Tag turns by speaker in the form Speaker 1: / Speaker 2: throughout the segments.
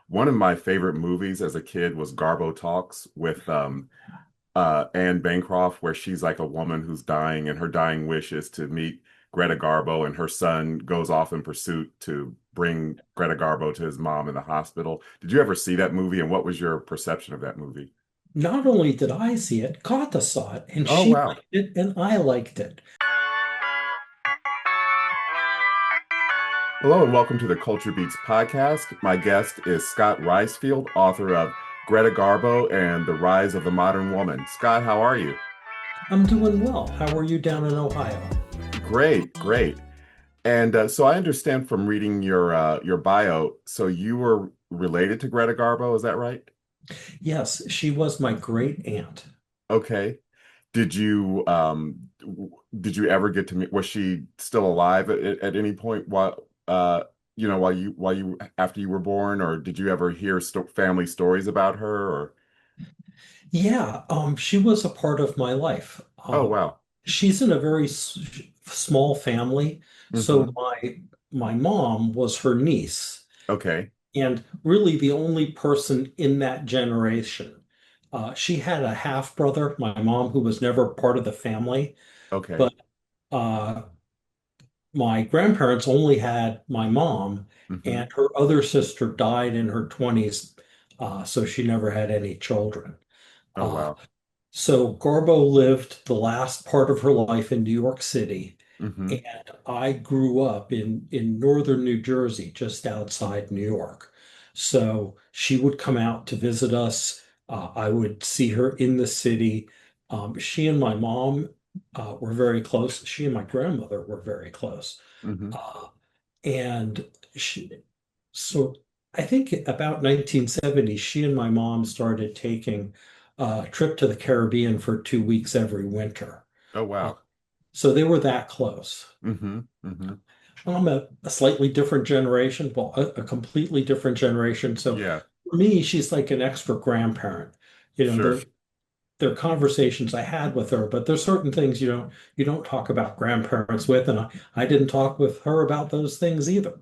Speaker 1: One of my favorite movies as a kid was Garbo Talks with Anne Bancroft, where she's like a woman who's dying, and her dying wish is to meet Greta Garbo, and her son goes off in pursuit to bring Greta Garbo to his mom in the hospital. Did you ever see that movie, and what was your perception of that movie?
Speaker 2: Not only did I see it, Kata saw it, and
Speaker 1: Oh,
Speaker 2: she
Speaker 1: wow.
Speaker 2: liked it, and I liked it.
Speaker 1: Hello and welcome to the Culture Beats podcast. My guest is Scott Reisfield, author of Greta Garbo and the Rise of the Modern Woman. Scott, how are you?
Speaker 2: I'm doing well. How are you down in Ohio?
Speaker 1: Great, great. And so I understand from reading your bio, so you were related to Greta Garbo, is that right?
Speaker 2: Yes, she was my great aunt.
Speaker 1: Okay. Did you did you ever get to meet, was she still alive at any point while while you after you were born, or did you ever hear family stories about her or
Speaker 2: Yeah, she was a part of my life.
Speaker 1: oh wow.
Speaker 2: She's in a very small family, so
Speaker 1: Hmm.
Speaker 2: my mom was her niece,
Speaker 1: Okay.
Speaker 2: and really the only person in that generation. She had a half brother, my mom, who was never part of the family,
Speaker 1: Okay.
Speaker 2: but uh, my grandparents only had my mom,
Speaker 1: Hmm.
Speaker 2: and her other sister died in her 20s, so she never had any children.
Speaker 1: Oh
Speaker 2: Uh,
Speaker 1: wow.
Speaker 2: so Garbo lived the last part of her life in New York City,
Speaker 1: Hmm.
Speaker 2: and I grew up in northern New Jersey, just outside New York. So she would come out to visit us. I would see her in the city. She and my mom were very close. She and my grandmother were very close.
Speaker 1: Hmm.
Speaker 2: Uh, and she, so I think about 1970, she and my mom started taking a trip to the Caribbean for 2 weeks every winter.
Speaker 1: Oh
Speaker 2: Uh,
Speaker 1: wow.
Speaker 2: so they were that close.
Speaker 1: Hmm. Hmm.
Speaker 2: I'm a slightly different generation, well, a completely different generation. So
Speaker 1: Yeah,
Speaker 2: for me, she's like an extra grandparent. You know,
Speaker 1: sure.
Speaker 2: there are conversations I had with her, but there's certain things you don't talk about grandparents with, and I didn't talk with her about those things either.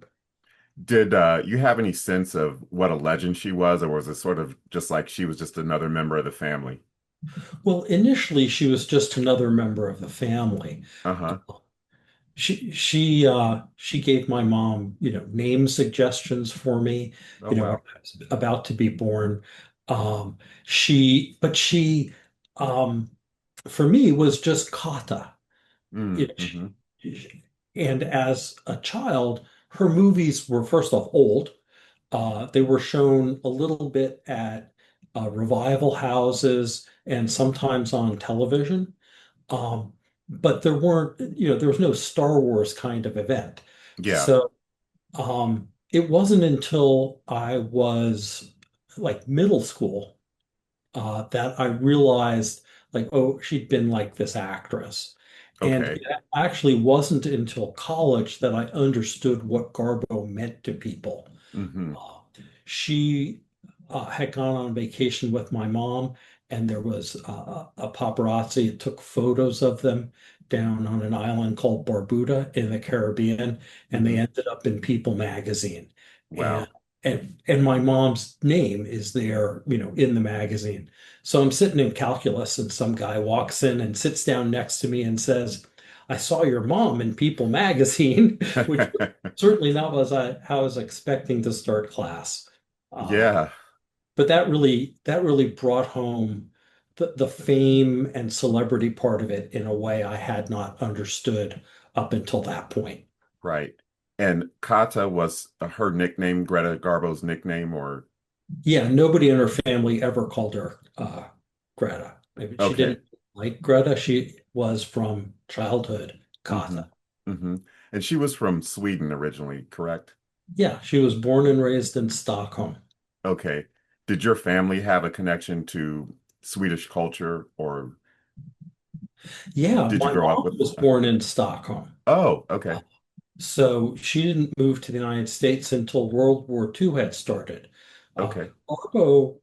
Speaker 1: Did you have any sense of what a legend she was, or was it sort of just like she was just another member of the family?
Speaker 2: Well, initially she was just another member of the family.
Speaker 1: Uh-huh.
Speaker 2: She gave my mom, name suggestions for me,
Speaker 1: Oh
Speaker 2: when
Speaker 1: wow.
Speaker 2: I was about to be born. But she, um, for me, was just Kata. You know,
Speaker 1: Mm-hmm.
Speaker 2: and as a child, her movies were first off old. They were shown a little bit at revival houses and sometimes on television. Um, but there was no Star Wars kind of event.
Speaker 1: Yeah.
Speaker 2: So it wasn't until I was like middle school that I realized, like, oh, she'd been like this actress. And
Speaker 1: Okay.
Speaker 2: it actually wasn't until college that I understood what Garbo meant to people.
Speaker 1: Mm-hmm.
Speaker 2: Uh, she had gone on vacation with my mom, and there was a paparazzi that took photos of them down on an island called Barbuda in the Caribbean, and they
Speaker 1: Mm-hmm.
Speaker 2: ended up in People magazine. And
Speaker 1: Wow.
Speaker 2: and my mom's name is there, in the magazine. So I'm sitting in calculus, and some guy walks in and sits down next to me and says, "I saw your mom in People magazine," which certainly not was how I was expecting to start class. Uh,
Speaker 1: Yeah.
Speaker 2: but that really brought home the fame and celebrity part of it in a way I had not understood up until that point.
Speaker 1: Right. And Kata was her nickname, Greta Garbo's nickname, or
Speaker 2: Yeah, nobody in her family ever called her Greta. Maybe she
Speaker 1: okay.
Speaker 2: didn't like Greta. She was from childhood
Speaker 1: Mm-hmm.
Speaker 2: Kata.
Speaker 1: Mm-hmm. And she was from Sweden originally, correct?
Speaker 2: Yeah, she was born and raised in Stockholm.
Speaker 1: Okay. Did your family have a connection to Swedish culture, or
Speaker 2: Yeah,
Speaker 1: did you
Speaker 2: my
Speaker 1: grow up
Speaker 2: mom
Speaker 1: with?
Speaker 2: was born in Stockholm.
Speaker 1: Oh, okay.
Speaker 2: So she didn't move to the United States until World War II had started.
Speaker 1: Okay.
Speaker 2: Arbo,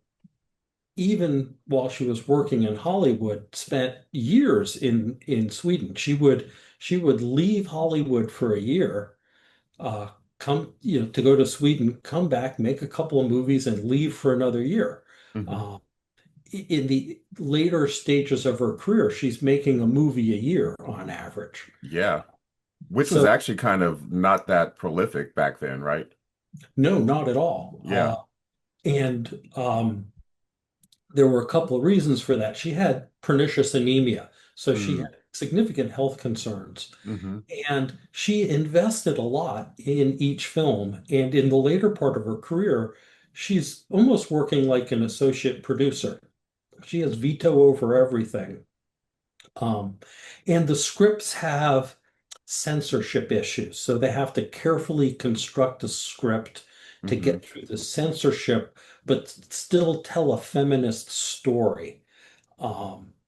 Speaker 2: even while she was working in Hollywood, spent years in Sweden. She would leave Hollywood for a year, uh, come, to go to Sweden, come back, make a couple of movies, and leave for another year.
Speaker 1: Hmm.
Speaker 2: Uh, in the later stages of her career, she's making a movie a year on average.
Speaker 1: Yeah. Which was
Speaker 2: So,
Speaker 1: actually kind of not that prolific back then, right?
Speaker 2: no, not at all.
Speaker 1: Yeah.
Speaker 2: And there were a couple of reasons for that. She had pernicious anemia, so she
Speaker 1: Mm.
Speaker 2: had significant health concerns.
Speaker 1: Hmm.
Speaker 2: And she invested a lot in each film. And in the later part of her career, she's almost working like an associate producer. She has veto over everything. Um, and the scripts have censorship issues. So they have to carefully construct a script to
Speaker 1: Hmm.
Speaker 2: get through the censorship, but still tell a feminist story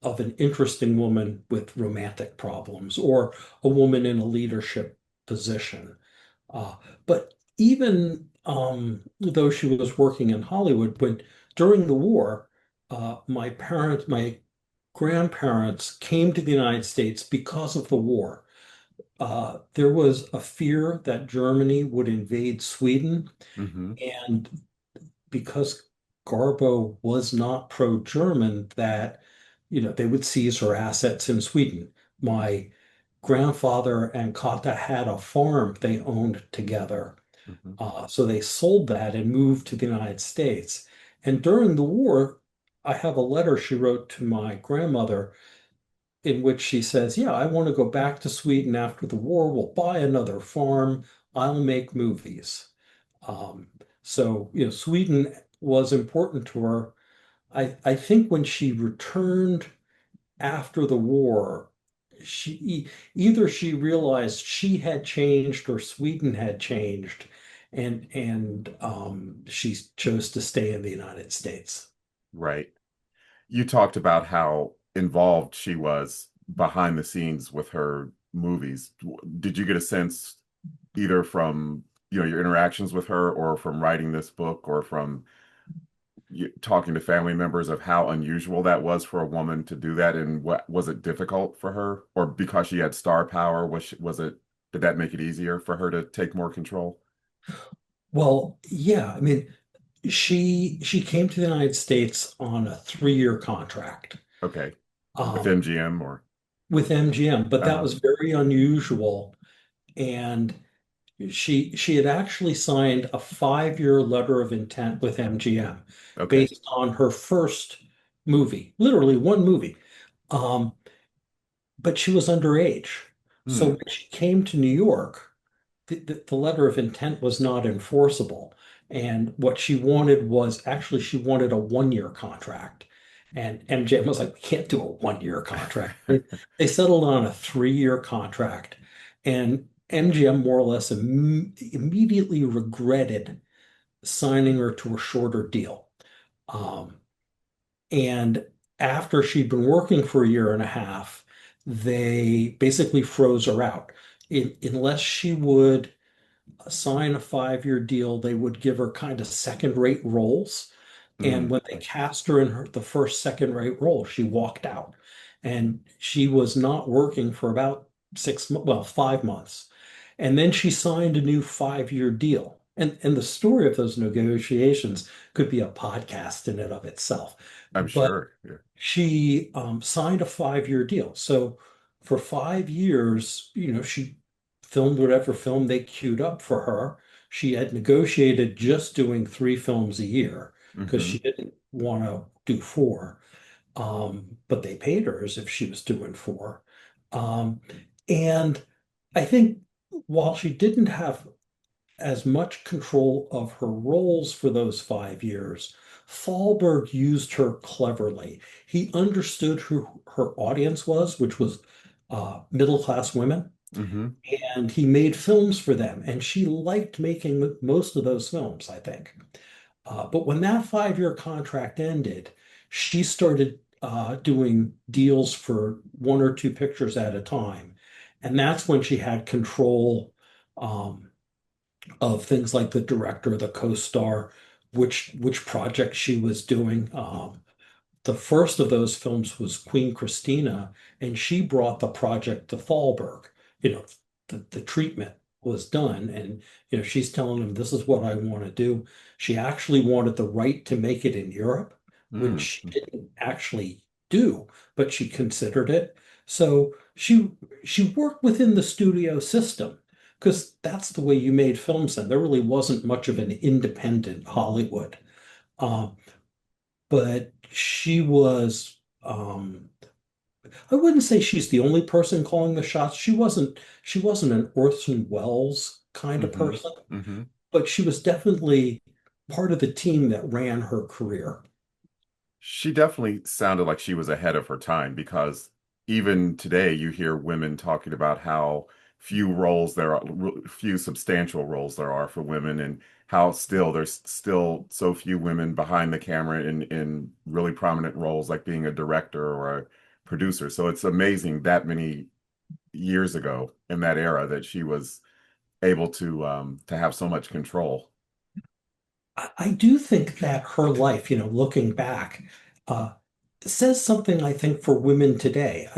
Speaker 2: of an interesting woman with romantic problems or a woman in a leadership position. Uh, but even though she was working in Hollywood, when during the war, my grandparents came to the United States because of the war. There was a fear that Germany would invade Sweden,
Speaker 1: Hmm.
Speaker 2: and because Garbo was not pro-German, that they would seize her assets in Sweden. My grandfather and Kata had a farm they owned together.
Speaker 1: Hmm.
Speaker 2: So they sold that and moved to the United States. And during the war, I have a letter she wrote to my grandmother in which she says, yeah, I want to go back to Sweden after the war. We'll buy another farm. I'll make movies. Um, so, Sweden was important to her. I think when she returned after the war, either she realized she had changed or Sweden had changed, and she chose to stay in the United States.
Speaker 1: Right. You talked about how involved she was behind the scenes with her movies. Did you get a sense either from, your interactions with her or from writing this book or from talking to family members of how unusual that was for a woman to do that? And what was it difficult for her? Or because she had star power, did that make it easier for her to take more control?
Speaker 2: Well, yeah, I mean, she came to the United States on a 3-year contract
Speaker 1: Okay. With
Speaker 2: um,
Speaker 1: MGM or
Speaker 2: with MGM, but that
Speaker 1: uh-huh.
Speaker 2: was very unusual. And she had actually signed a 5-year letter of intent with MGM
Speaker 1: Okay.
Speaker 2: based on her first movie, literally one movie. Um, but she was underage. So
Speaker 1: Hmm.
Speaker 2: when she came to New York, the letter of intent was not enforceable. And what she wanted was actually she wanted a 1-year contract. And MGM was like, we can't do a 1-year contract. They settled on a 3-year contract. And MGM more or less immediately regretted signing her to a shorter deal. Um, and after she'd been working for a year and a half, they basically froze her out. Unless she would sign a 5-year deal, they would give her kind of second-rate roles. And
Speaker 1: Hmm.
Speaker 2: when they cast her in the first second-rate role, she walked out. And she was not working for about 5 months. And then she signed a new 5-year deal. And the story of those negotiations could be a podcast in and of itself.
Speaker 1: I'm
Speaker 2: But
Speaker 1: sure. Yeah.
Speaker 2: she signed a 5-year deal. So for 5 years, she filmed whatever film they queued up for her. She had negotiated just doing 3 films a year because
Speaker 1: Hmm.
Speaker 2: she didn't want to do four. But they paid her as if she was doing four. Um, and I think while she didn't have as much control of her roles for those 5 years, Thalberg used her cleverly. He understood who her audience was, which was middle-class women,
Speaker 1: Hmm.
Speaker 2: and he made films for them. And she liked making most of those films, I think. But when that 5-year contract ended, she started doing deals for 1 or 2 pictures at a time. And that's when she had control um, of things like the director, the co-star, which project she was doing. The first of those films was Queen Christina, and she brought the project to Thalberg, you know, the treatment. was done. And, she's telling him, this is what I want to do. She actually wanted the right to make it in Europe, which
Speaker 1: Mm.
Speaker 2: she didn't actually do, but she considered it. So she worked within the studio system because that's the way you made films then. There really wasn't much of an independent Hollywood. Um, but she was I wouldn't say she's the only person calling the shots. She wasn't an Orson Welles kind of
Speaker 1: Hmm.
Speaker 2: person,
Speaker 1: Hmm.
Speaker 2: but she was definitely part of the team that ran her career.
Speaker 1: She definitely sounded like she was ahead of her time because even today you hear women talking about how few roles there are, few substantial roles there are for women, and how still there's still so few women behind the camera in really prominent roles like being a director or a producer. So it's amazing that many years ago in that era that she was able to have so much control.
Speaker 2: I do think that her life, looking back, uh, says something, I think, for women today.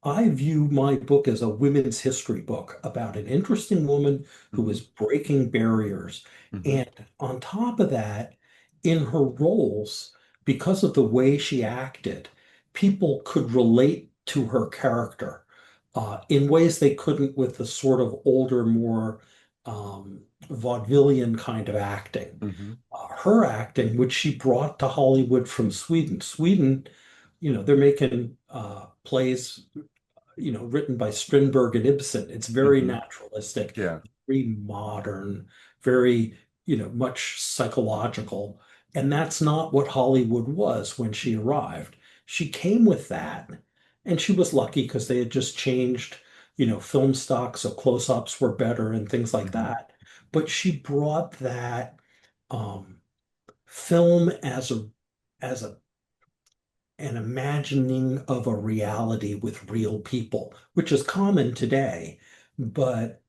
Speaker 2: I view my book as a women's history book about an interesting woman who
Speaker 1: Hmm.
Speaker 2: was breaking barriers.
Speaker 1: Hmm.
Speaker 2: And on top of that, in her roles, because of the way she acted, people could relate to her character in ways they couldn't with the sort of older, more vaudevillian kind of acting.
Speaker 1: Hmm.
Speaker 2: Her acting, which she brought to Hollywood from Sweden. Sweden, they're making plays, written by Strindberg and Ibsen. It's very
Speaker 1: Hmm.
Speaker 2: naturalistic,
Speaker 1: Yeah.
Speaker 2: very modern, very, much psychological. And that's not what Hollywood was when she arrived. She came with that, and she was lucky because they had just changed, film stock, so close-ups were better and things like
Speaker 1: Hmm.
Speaker 2: that. But she brought that um, film as an imagining of a reality with real people, which is common today. But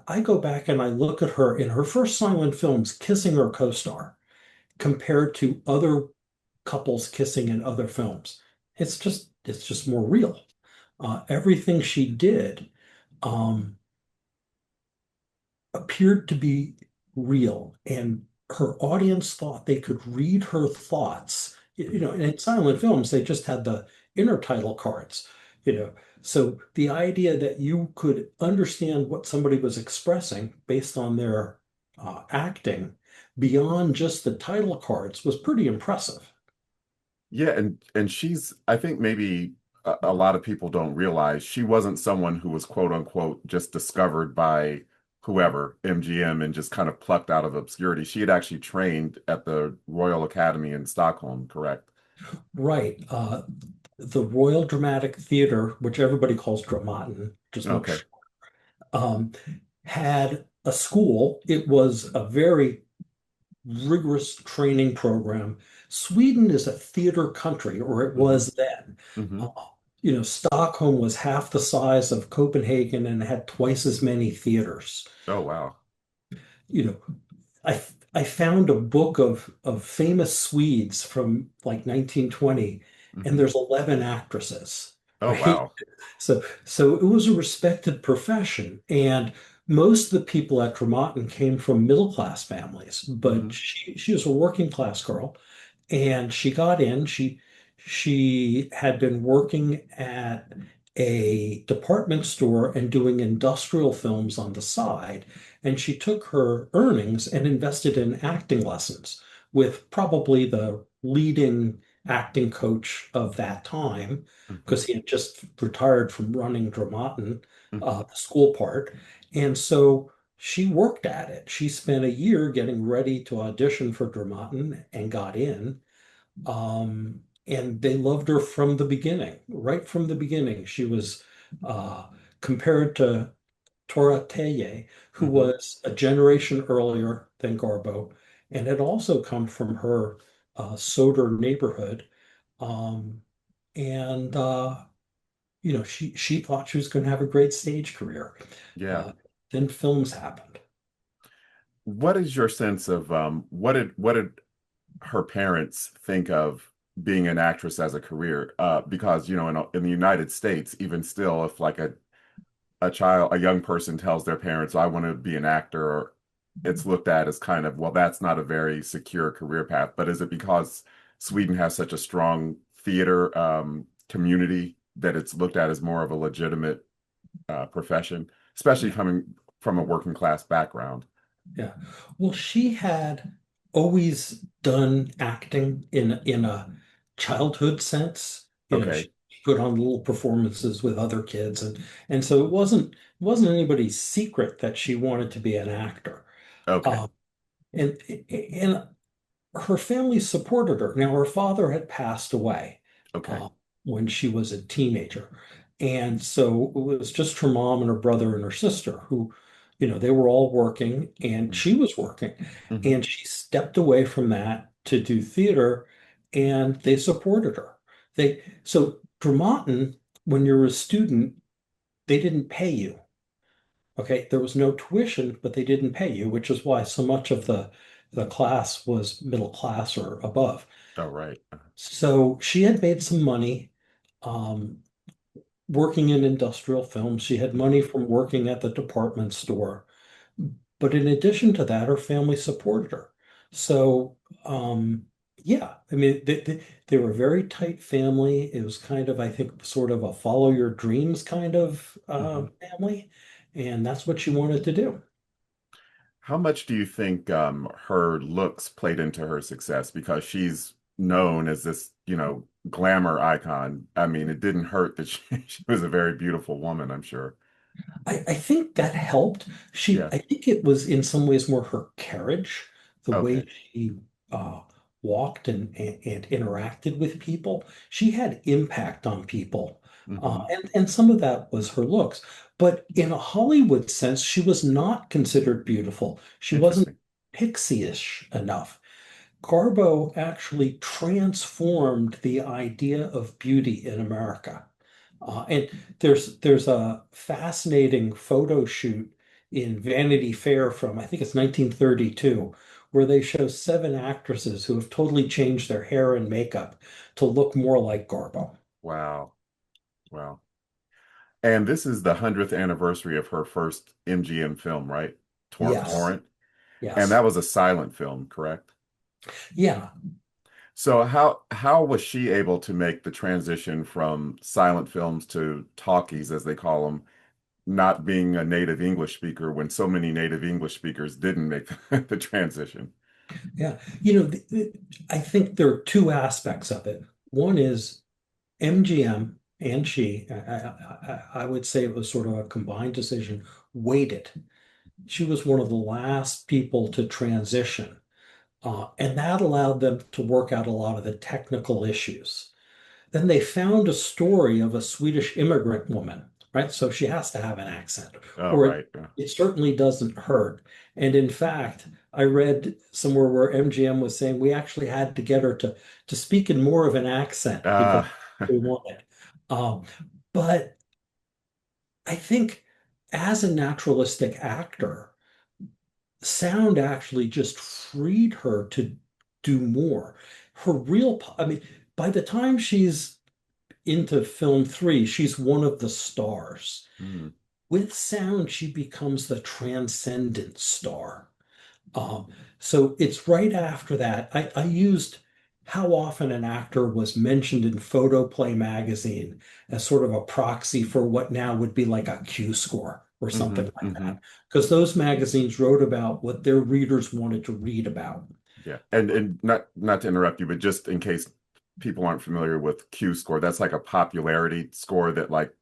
Speaker 2: I go back and I look at her in her first silent films kissing her co-star compared to other couples kissing in other films. It's just more real. Everything she did um, appeared to be real, and her audience thought they could read her thoughts. And in silent films, they just had the inner title cards, you know. So the idea that you could understand what somebody was expressing based on their acting beyond just the title cards was pretty impressive.
Speaker 1: Yeah, and she's I think maybe a lot of people don't realize she wasn't someone who was quote unquote just discovered by whoever, MGM, and just kind of plucked out of obscurity. She had actually trained at the Royal Academy in Stockholm, correct?
Speaker 2: Right. The Royal Dramatic Theatre, which everybody calls Dramaten, just
Speaker 1: Okay.
Speaker 2: much um, had a school. It was a very rigorous training program. Sweden is a theater country, or it
Speaker 1: Hmm.
Speaker 2: was then.
Speaker 1: Hmm.
Speaker 2: Uh, Stockholm was half the size of Copenhagen and had twice as many theaters.
Speaker 1: Oh wow.
Speaker 2: You know, I found a book of famous Swedes from like 1920, and
Speaker 1: Hmm.
Speaker 2: there's 11 actresses,
Speaker 1: Oh
Speaker 2: right?
Speaker 1: wow.
Speaker 2: So it was a respected profession, and most of the people at Dramaten came from middle class families, but
Speaker 1: Hmm.
Speaker 2: she was a working class girl, and she got in. She had been working at a department store and doing industrial films on the side, and she took her earnings and invested in acting lessons with probably the leading acting coach of that time,
Speaker 1: Hmm.
Speaker 2: because he had just retired from running Dramaten,
Speaker 1: Hmm.
Speaker 2: the school part. And so she worked at it. She spent a year getting ready to audition for Dramaten and got in. And they loved her from the beginning, right from the beginning. She was uh, compared to Tora Teye, who
Speaker 1: Hmm.
Speaker 2: was a generation earlier than Garbo, and had also come from her Soder neighborhood. Um, and she thought she was going to have a great stage career.
Speaker 1: Yeah.
Speaker 2: Uh, then films happened.
Speaker 1: What is your sense of what did her parents think of being an actress as a career? Because in the United States, even still, if like a young person tells their parents, I want to be an actor, it's looked at as kind of, well, that's not a very secure career path. But is it because Sweden has such a strong theater community that it's looked at as more of a legitimate profession, especially coming from a working class background?
Speaker 2: Yeah. Well, she had always done acting in a childhood sense.
Speaker 1: Okay.
Speaker 2: She put on little performances with other kids, and so it wasn't anybody's secret that she wanted to be an actor.
Speaker 1: Okay.
Speaker 2: Uh, and her family supported her. Now, her father had passed away
Speaker 1: Okay.
Speaker 2: uh, when she was a teenager. And so it was just her mom and her brother and her sister who, they were all working and she was working.
Speaker 1: Mm-hmm.
Speaker 2: And she stepped away from that to do theater and they supported her. So Dramaten, when you're a student, they didn't pay you. Okay, there was no tuition, but they didn't pay you, which is why so much of the class was middle class or above.
Speaker 1: Oh, right.
Speaker 2: So she had made some money um, working in industrial films. She had
Speaker 1: Mhm.
Speaker 2: money from working at the department store. But in addition to that, her family supported her. So, yeah, I mean, they were a very tight family. It was kind of, I think, sort of a follow your dreams kind of
Speaker 1: Mhm.
Speaker 2: family. And that's what she wanted to do.
Speaker 1: How much do you think her looks played into her success? Because she's known as this, glamour icon. I mean, it didn't hurt that she was a very beautiful woman, I'm sure.
Speaker 2: I think that helped.
Speaker 1: Yeah.
Speaker 2: I think it was in some ways more her carriage, the way
Speaker 1: Okay.
Speaker 2: she uh, walked and interacted with people. She had impact on people.
Speaker 1: Hmm.
Speaker 2: And some of that was her looks. But in a Hollywood sense, she was not considered beautiful. She wasn't
Speaker 1: Interesting.
Speaker 2: pixie-ish enough. Garbo actually transformed the idea of beauty in America. And there's a fascinating photo shoot in Vanity Fair from I think it's 1932, where they show seven actresses who have totally changed their hair and makeup to look more like Garbo.
Speaker 1: Wow. Wow. And this is the 100th anniversary of her first MGM film, right?
Speaker 2: Yes,
Speaker 1: Torrent. And
Speaker 2: yes,
Speaker 1: that was a silent film, correct?
Speaker 2: yeah,
Speaker 1: So how was she able to make the transition from silent films to talkies, as they call them, not being a native English speaker when so many native English speakers didn't make the transition?
Speaker 2: yeah. I think there are two aspects of it. One is MGM and she, I would say it was sort of a combined decision, waited. She was one of the last people to transition. And that allowed them to work out a lot of the technical issues. Then they found a story of a Swedish immigrant woman, right? So she has to have an accent,
Speaker 1: Oh,
Speaker 2: or
Speaker 1: right. Yeah.
Speaker 2: it certainly doesn't hurt. And in fact, I read somewhere where MGM was saying we actually had to get her to speak in more of an accent because
Speaker 1: Uh,
Speaker 2: we wanted. Um, but I think as a naturalistic actor, sound actually just freed her to do more. I mean, by the time she's into film three, she's one of the stars.
Speaker 1: mm,
Speaker 2: With sound, she becomes the transcendent star. Um, so it's right after that. I used how often an actor was mentioned in Photoplay magazine as sort of a proxy for what now would be like a Q score or something
Speaker 1: hmm
Speaker 2: like
Speaker 1: hmm
Speaker 2: that. Because those magazines wrote about what their readers wanted to read about.
Speaker 1: Yeah. And not to interrupt you, but just in case people aren't familiar with Q score, that's like a popularity score that like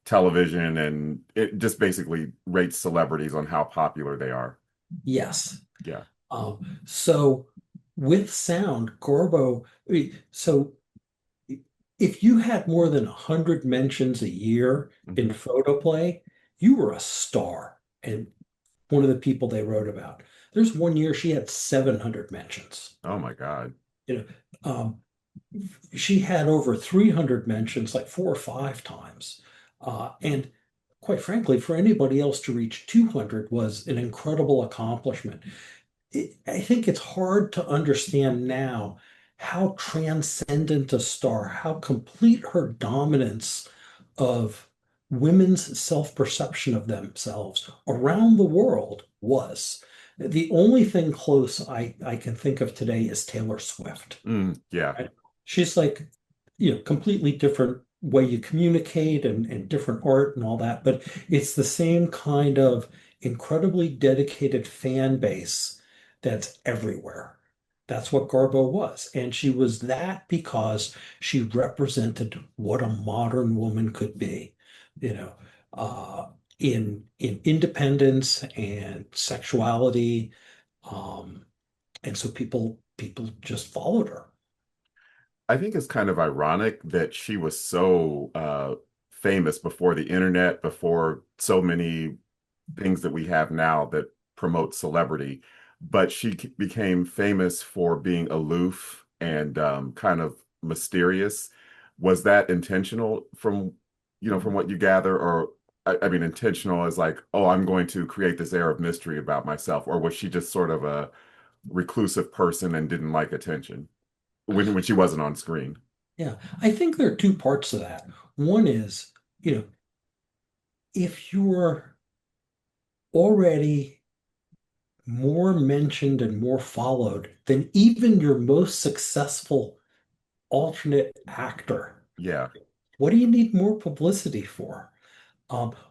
Speaker 1: television and it just basically rates celebrities on how popular they are.
Speaker 2: Yes.
Speaker 1: Yeah.
Speaker 2: So with sound, so if you had more than 100 mentions a year in
Speaker 1: Hmm.
Speaker 2: photoplay, you were a star and one of the people they wrote about. There's one year she had 700 mentions.
Speaker 1: Oh my God.
Speaker 2: You know, um, she had over 300 mentions, like four or five times. And quite frankly, for anybody else to reach 200 was an incredible accomplishment. I think it's hard to understand now how transcendent a star, how complete her dominance of women's self-perception of themselves around the world was. The only thing close I can think of today is Taylor Swift.
Speaker 1: Yeah.
Speaker 2: Right? She's like, completely different way you communicate and different art and all that, but it's the same kind of incredibly dedicated fan base that's everywhere. That's what Garbo was. And she was that because she represented what a modern woman could be, you know, uh, in independence and sexuality. Um, and so people just followed her.
Speaker 1: I think it's kind of ironic that she was so famous before the internet, before so many things that we have now that promote celebrity, but she became famous for being aloof and kind of mysterious. Was that intentional from what you gather, or I mean, intentional as like, oh, I'm going to create this air of mystery about myself, or was she just sort of a reclusive person and didn't like attention when she wasn't on screen?
Speaker 2: Yeah, I think there are two parts to that. One is, you know, if you're already more mentioned and more followed than even your most successful alternate actor,
Speaker 1: Yeah.
Speaker 2: what do you need more publicity for?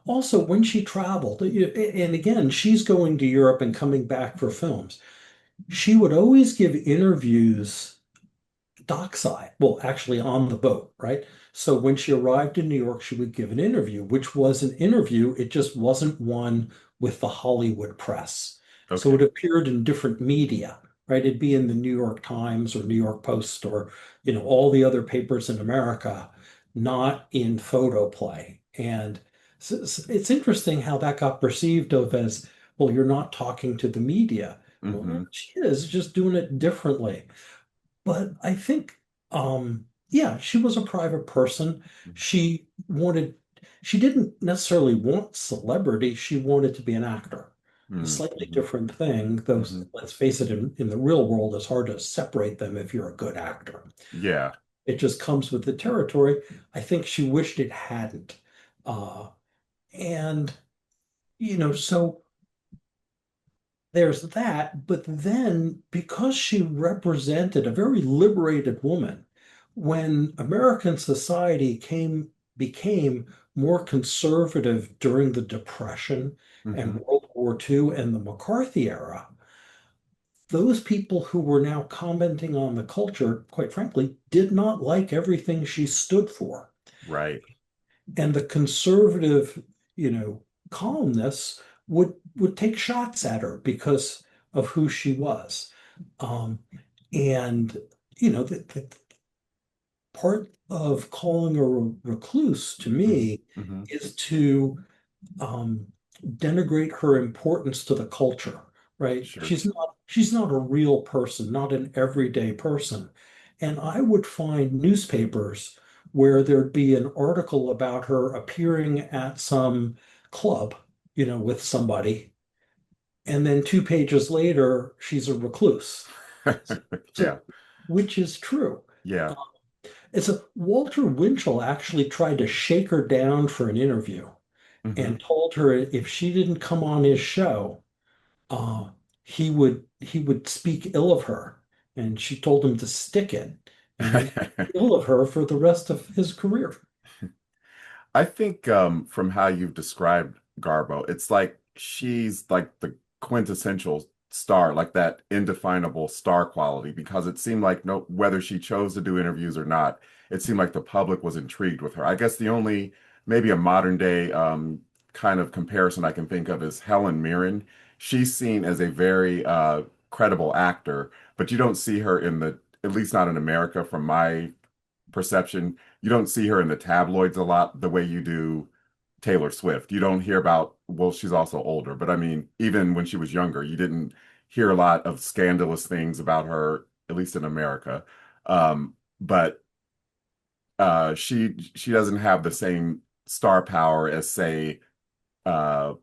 Speaker 2: Also, when she traveled, and again, she's going to Europe and coming back for films, she would always give interviews dockside, well, actually on the boat, right? So when she arrived in New York, she would give an interview, which was an interview. It just wasn't one with the Hollywood press. So it
Speaker 1: Okay.
Speaker 2: appeared in different media, right? It'd be in the New York Times or New York Post or, all the other papers in America, not in photoplay. And it's interesting how that got perceived of as, well, you're not talking to the media. Well,
Speaker 1: Hmm.
Speaker 2: she is just doing it differently. But I think, yeah, she was a private person. She wanted, she didn't necessarily want celebrity. She wanted to be an actor. A slightly
Speaker 1: Mm-hmm.
Speaker 2: different thing, though,
Speaker 1: Hmm.
Speaker 2: let's face it, in the real world, it's hard to separate them if you're a good actor.
Speaker 1: Yeah.
Speaker 2: It just comes with the territory. I think she wished it hadn't. Uh, and, so there's that, but then because she represented a very liberated woman, when American society became more conservative during the Depression and
Speaker 1: Hmm.
Speaker 2: World War II and the McCarthy era, those people who were now commenting on the culture, quite frankly, did not like everything she stood for.
Speaker 1: Right.
Speaker 2: And the conservative, columnists would take shots at her because of who she was. Um, and the part of calling her a recluse to
Speaker 1: Hmm.
Speaker 2: me
Speaker 1: Hmm.
Speaker 2: is to um, denigrate her importance to the culture, right?
Speaker 1: Sure.
Speaker 2: She's not a real person, not an everyday person. And I would find newspapers where there'd be an article about her appearing at some club, with somebody, and then 2 pages later, she's a recluse.
Speaker 1: Yeah.
Speaker 2: So, which is true.
Speaker 1: Yeah.
Speaker 2: Uh, it's a Walter Winchell actually tried to shake her down for an interview
Speaker 1: Hmm.
Speaker 2: and told her if she didn't come on his show, uh, he would speak ill of her. And she told him to stick it. And he ill of her for the rest of his career.
Speaker 1: I think from how you've described Garbo, it's like she's like the quintessential star, like that indefinable star quality, because it seemed like no, whether she chose to do interviews or not, it seemed like the public was intrigued with her. I guess the only maybe a modern day kind of comparison I can think of is Helen Mirren. She's seen as a very credible actor, but you don't see her in at least not in America, from my perception. You don't see her in the tabloids a lot the way you do Taylor Swift. You don't hear about, well, she's also older, but I mean, even when she was younger, you didn't hear a lot of scandalous things about her, at least in America. But she doesn't have the same star power as, say, uh,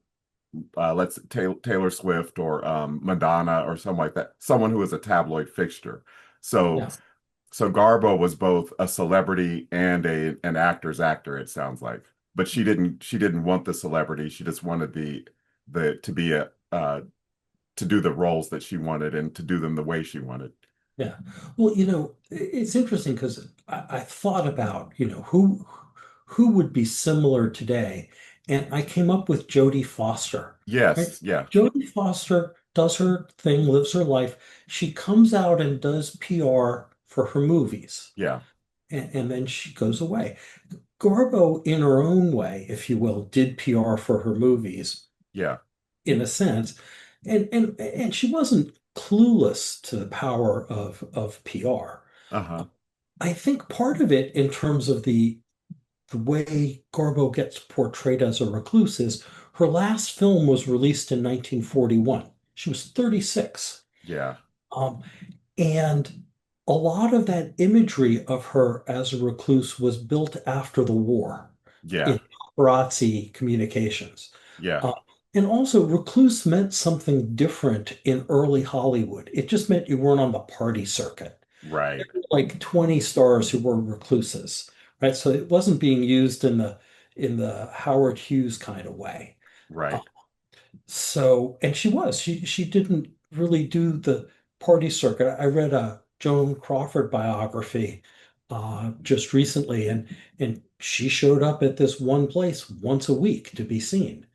Speaker 1: let's Taylor Swift or Madonna or something like that. Someone who is a tabloid fixture. So
Speaker 2: Yeah.
Speaker 1: so Garbo was both a celebrity and an actor's actor, it sounds like. but she didn't want the celebrity. She just wanted the to be a to do the roles that she wanted and to do them the way she wanted.
Speaker 2: Yeah. Well, it's interesting because I thought about, who would be similar today, and I came up with Jodie Foster. Right?
Speaker 1: Yes, yeah,
Speaker 2: Jodie Foster does her thing, lives her life. She comes out and does PR for her movies,
Speaker 1: yeah,
Speaker 2: and then she goes away. Garbo, in her own way, if you will, did PR for her movies
Speaker 1: yeah.
Speaker 2: in a sense, and she wasn't clueless to the power of PR.
Speaker 1: Uh-huh.
Speaker 2: I think part of it, in terms of the way Garbo gets portrayed as a recluse, is her last film was released in 1941. She was 36.
Speaker 1: Yeah,
Speaker 2: Um, and a lot of that imagery of her as a recluse was built after the war
Speaker 1: yeah,
Speaker 2: in paparazzi communications.
Speaker 1: yeah.
Speaker 2: Uh, and also, recluse meant something different in early Hollywood. It just meant you weren't on the party circuit.
Speaker 1: Right,
Speaker 2: Like 20 stars who were recluses, right? So it wasn't being used in the Howard Hughes kind of way. Uh,
Speaker 1: right.
Speaker 2: and she didn't really do the party circuit. I read a Joan Crawford biography just recently, and she showed up at this one place once a week to be seen.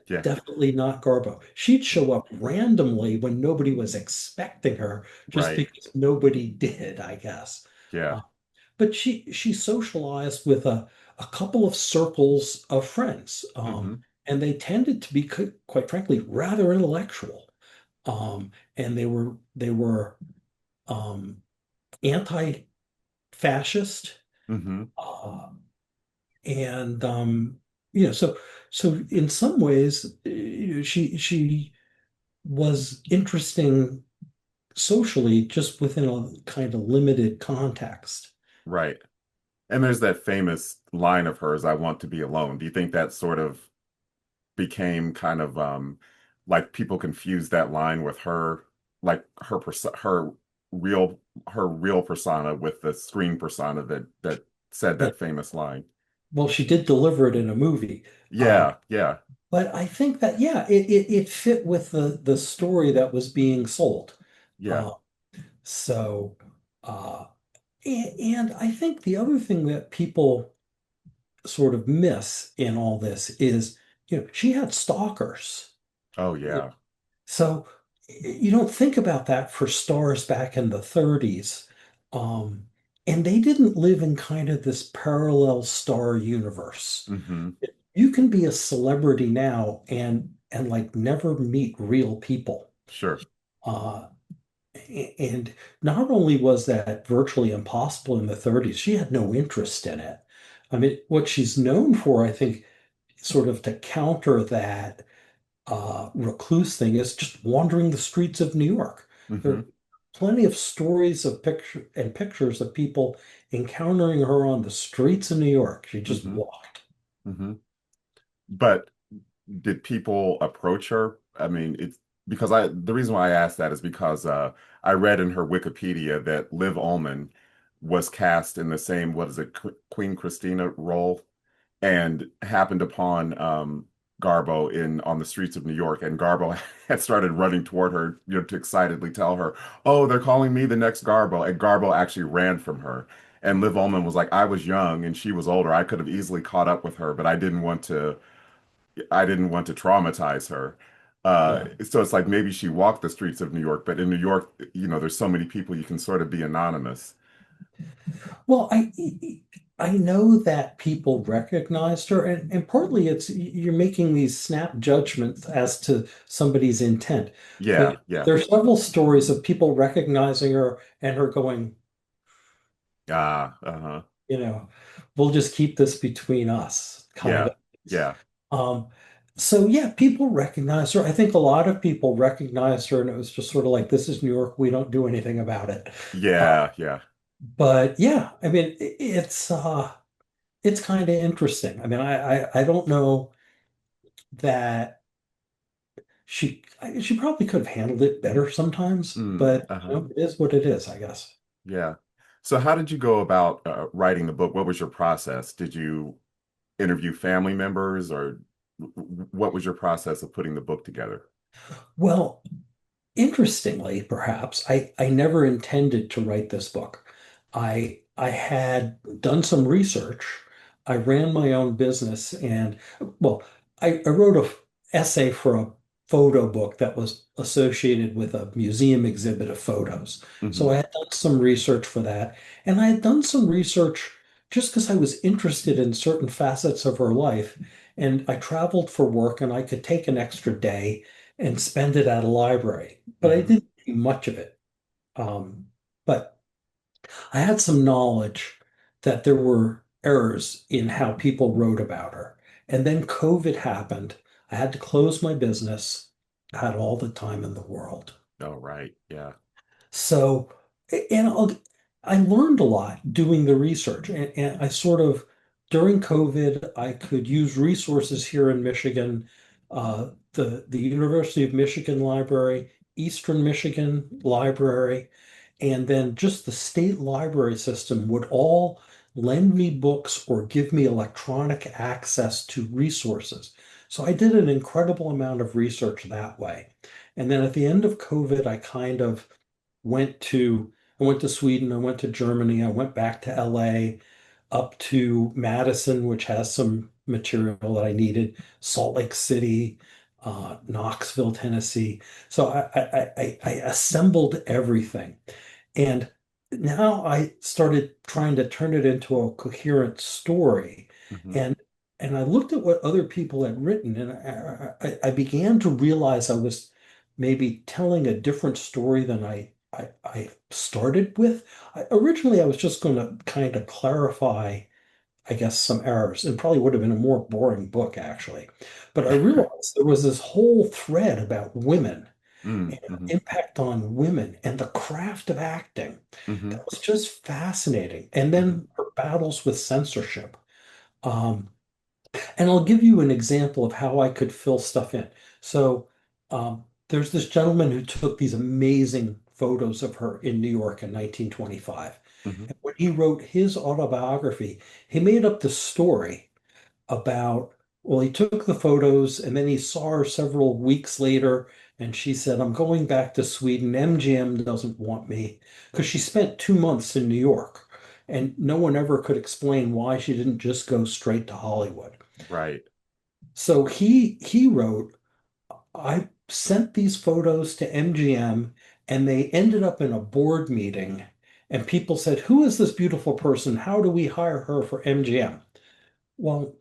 Speaker 1: Yeah,
Speaker 2: Definitely not Garbo. She'd show up randomly when nobody was expecting her, just
Speaker 1: right.
Speaker 2: because nobody did, I guess.
Speaker 1: Yeah.
Speaker 2: Uh, but she socialized with a couple of circles of friends,
Speaker 1: Mm-hmm.
Speaker 2: and they tended to be, quite frankly, rather intellectual. And they were um, anti-fascist,
Speaker 1: Mm-hmm.
Speaker 2: uh, and so in some ways, she was interesting socially, just within a kind of limited context.
Speaker 1: Right. And there's that famous line of hers, I want to be alone. Do you think that sort of became kind of like people confused that line with her, like real her real persona with the screen persona that said
Speaker 2: Yeah.
Speaker 1: that famous line?
Speaker 2: Well, she did deliver it in a movie.
Speaker 1: Yeah, yeah,
Speaker 2: But I think that, yeah, it fit with the story that was being sold.
Speaker 1: yeah.
Speaker 2: Uh, so, uh, and I think the other thing that people sort of miss in all this is, she had stalkers.
Speaker 1: Oh yeah.
Speaker 2: So you don't think about that for stars back in the 30s. Um, and they didn't live in kind of this parallel star universe.
Speaker 1: Mm-hmm.
Speaker 2: You can be a celebrity now and like never meet real people.
Speaker 1: Sure.
Speaker 2: Uh, and not only was that virtually impossible in the 30s, she had no interest in it. I mean, what she's known for, I think, sort of to counter that recluse thing, is just wandering the streets of New York. There
Speaker 1: Mm-hmm.
Speaker 2: are plenty of stories of pictures of people encountering her on the streets of New York. She just
Speaker 1: Mm-hmm.
Speaker 2: walked.
Speaker 1: Mm-hmm. But did people approach her? I mean, it's because the reason why I asked that is because I read in her Wikipedia that Liv Ullmann was cast in the same, what is it, Queen Christina role, and happened upon Garbo in on the streets of New York, and Garbo had started running toward her, to excitedly tell her, "Oh, they're calling me the next Garbo," and Garbo actually ran from her. And Liv Ullmann was like, "I was young and she was older. I could have easily caught up with her, but I didn't want to traumatize her."
Speaker 2: Yeah.
Speaker 1: So it's like maybe she walked the streets of New York, but in New York, there's so many people you can sort of be anonymous.
Speaker 2: Well, I know that people recognized her, and partly it's you're making these snap judgments as to somebody's intent. But
Speaker 1: Yeah, yeah.
Speaker 2: there's several stories of people recognizing her and her going,
Speaker 1: Ah, uh-huh.
Speaker 2: you know, we'll just keep this between us, kind
Speaker 1: Yeah,
Speaker 2: of.
Speaker 1: yeah,
Speaker 2: Um, so yeah, people recognized her. I think a lot of people recognized her, and it was just sort of like, this is New York, we don't do anything about it. Uh,
Speaker 1: yeah, yeah.
Speaker 2: but yeah, I mean, it's kind of interesting. I mean, I don't know that she probably could have handled it better sometimes,
Speaker 1: Mm,
Speaker 2: but
Speaker 1: uh-huh.
Speaker 2: it is what it is, I guess.
Speaker 1: Yeah. So how did you go about writing the book? What was your process? interview family members, or what was your process of putting the book together?
Speaker 2: Well, interestingly, perhaps, I never intended to write this book. I had done some research. I ran my own business and well, I wrote a essay for a photo book that was associated with a museum exhibit of photos. So
Speaker 1: Hmm.
Speaker 2: I had done some research for that. And I had done some research just because I was interested in certain facets of her life. And I traveled for work and I could take an extra day and spend it at a library. But I
Speaker 1: Hmm.
Speaker 2: didn't do much of it. But I had some knowledge that there were errors in how people wrote about her. And then COVID happened. I had to close my business. I had all the time in the world.
Speaker 1: Oh, right. Yeah.
Speaker 2: So, and I learned a lot doing the research. And I sort of, during COVID, I could use resources here in Michigan, the University of Michigan Library, Eastern Michigan Library, and then just the state library system would all lend me books or give me electronic access to resources. So I did an incredible amount of research that way. And then at the end of COVID, went to I went to Sweden, I went to Germany, I went back to LA, up to Madison, which has some material that I needed, Salt Lake City, Knoxville, Tennessee. So I assembled everything. And now I started trying to turn it into a coherent story.
Speaker 1: Hmm.
Speaker 2: And and I looked at what other people had written, and I began to realize I was maybe telling a different story than I started with. Originally, I was just going to kind of clarify, I guess, some errors, and probably would have been a more boring book, actually. But I realized there was this whole thread about women and
Speaker 1: Mm-hmm.
Speaker 2: impact on women and the craft of acting
Speaker 1: Hmm.
Speaker 2: that was just fascinating. And
Speaker 1: Hmm.
Speaker 2: then her battles with censorship. Um, and I'll give you an example of how I could fill stuff in. So there's this gentleman who took these amazing photos of her in New York in 1925.
Speaker 1: Hmm.
Speaker 2: And when he wrote his autobiography, he made up the story about, well, he took the photos and then he saw her several weeks later and she said, I'm going back to Sweden. MGM doesn't want me because she spent 2 months in New York and no one ever could explain why she didn't just go straight to Hollywood.
Speaker 1: Right.
Speaker 2: So he wrote, I sent these photos to MGM and they ended up in a board meeting and people said, who is this beautiful person? How do we hire her for MGM? Well,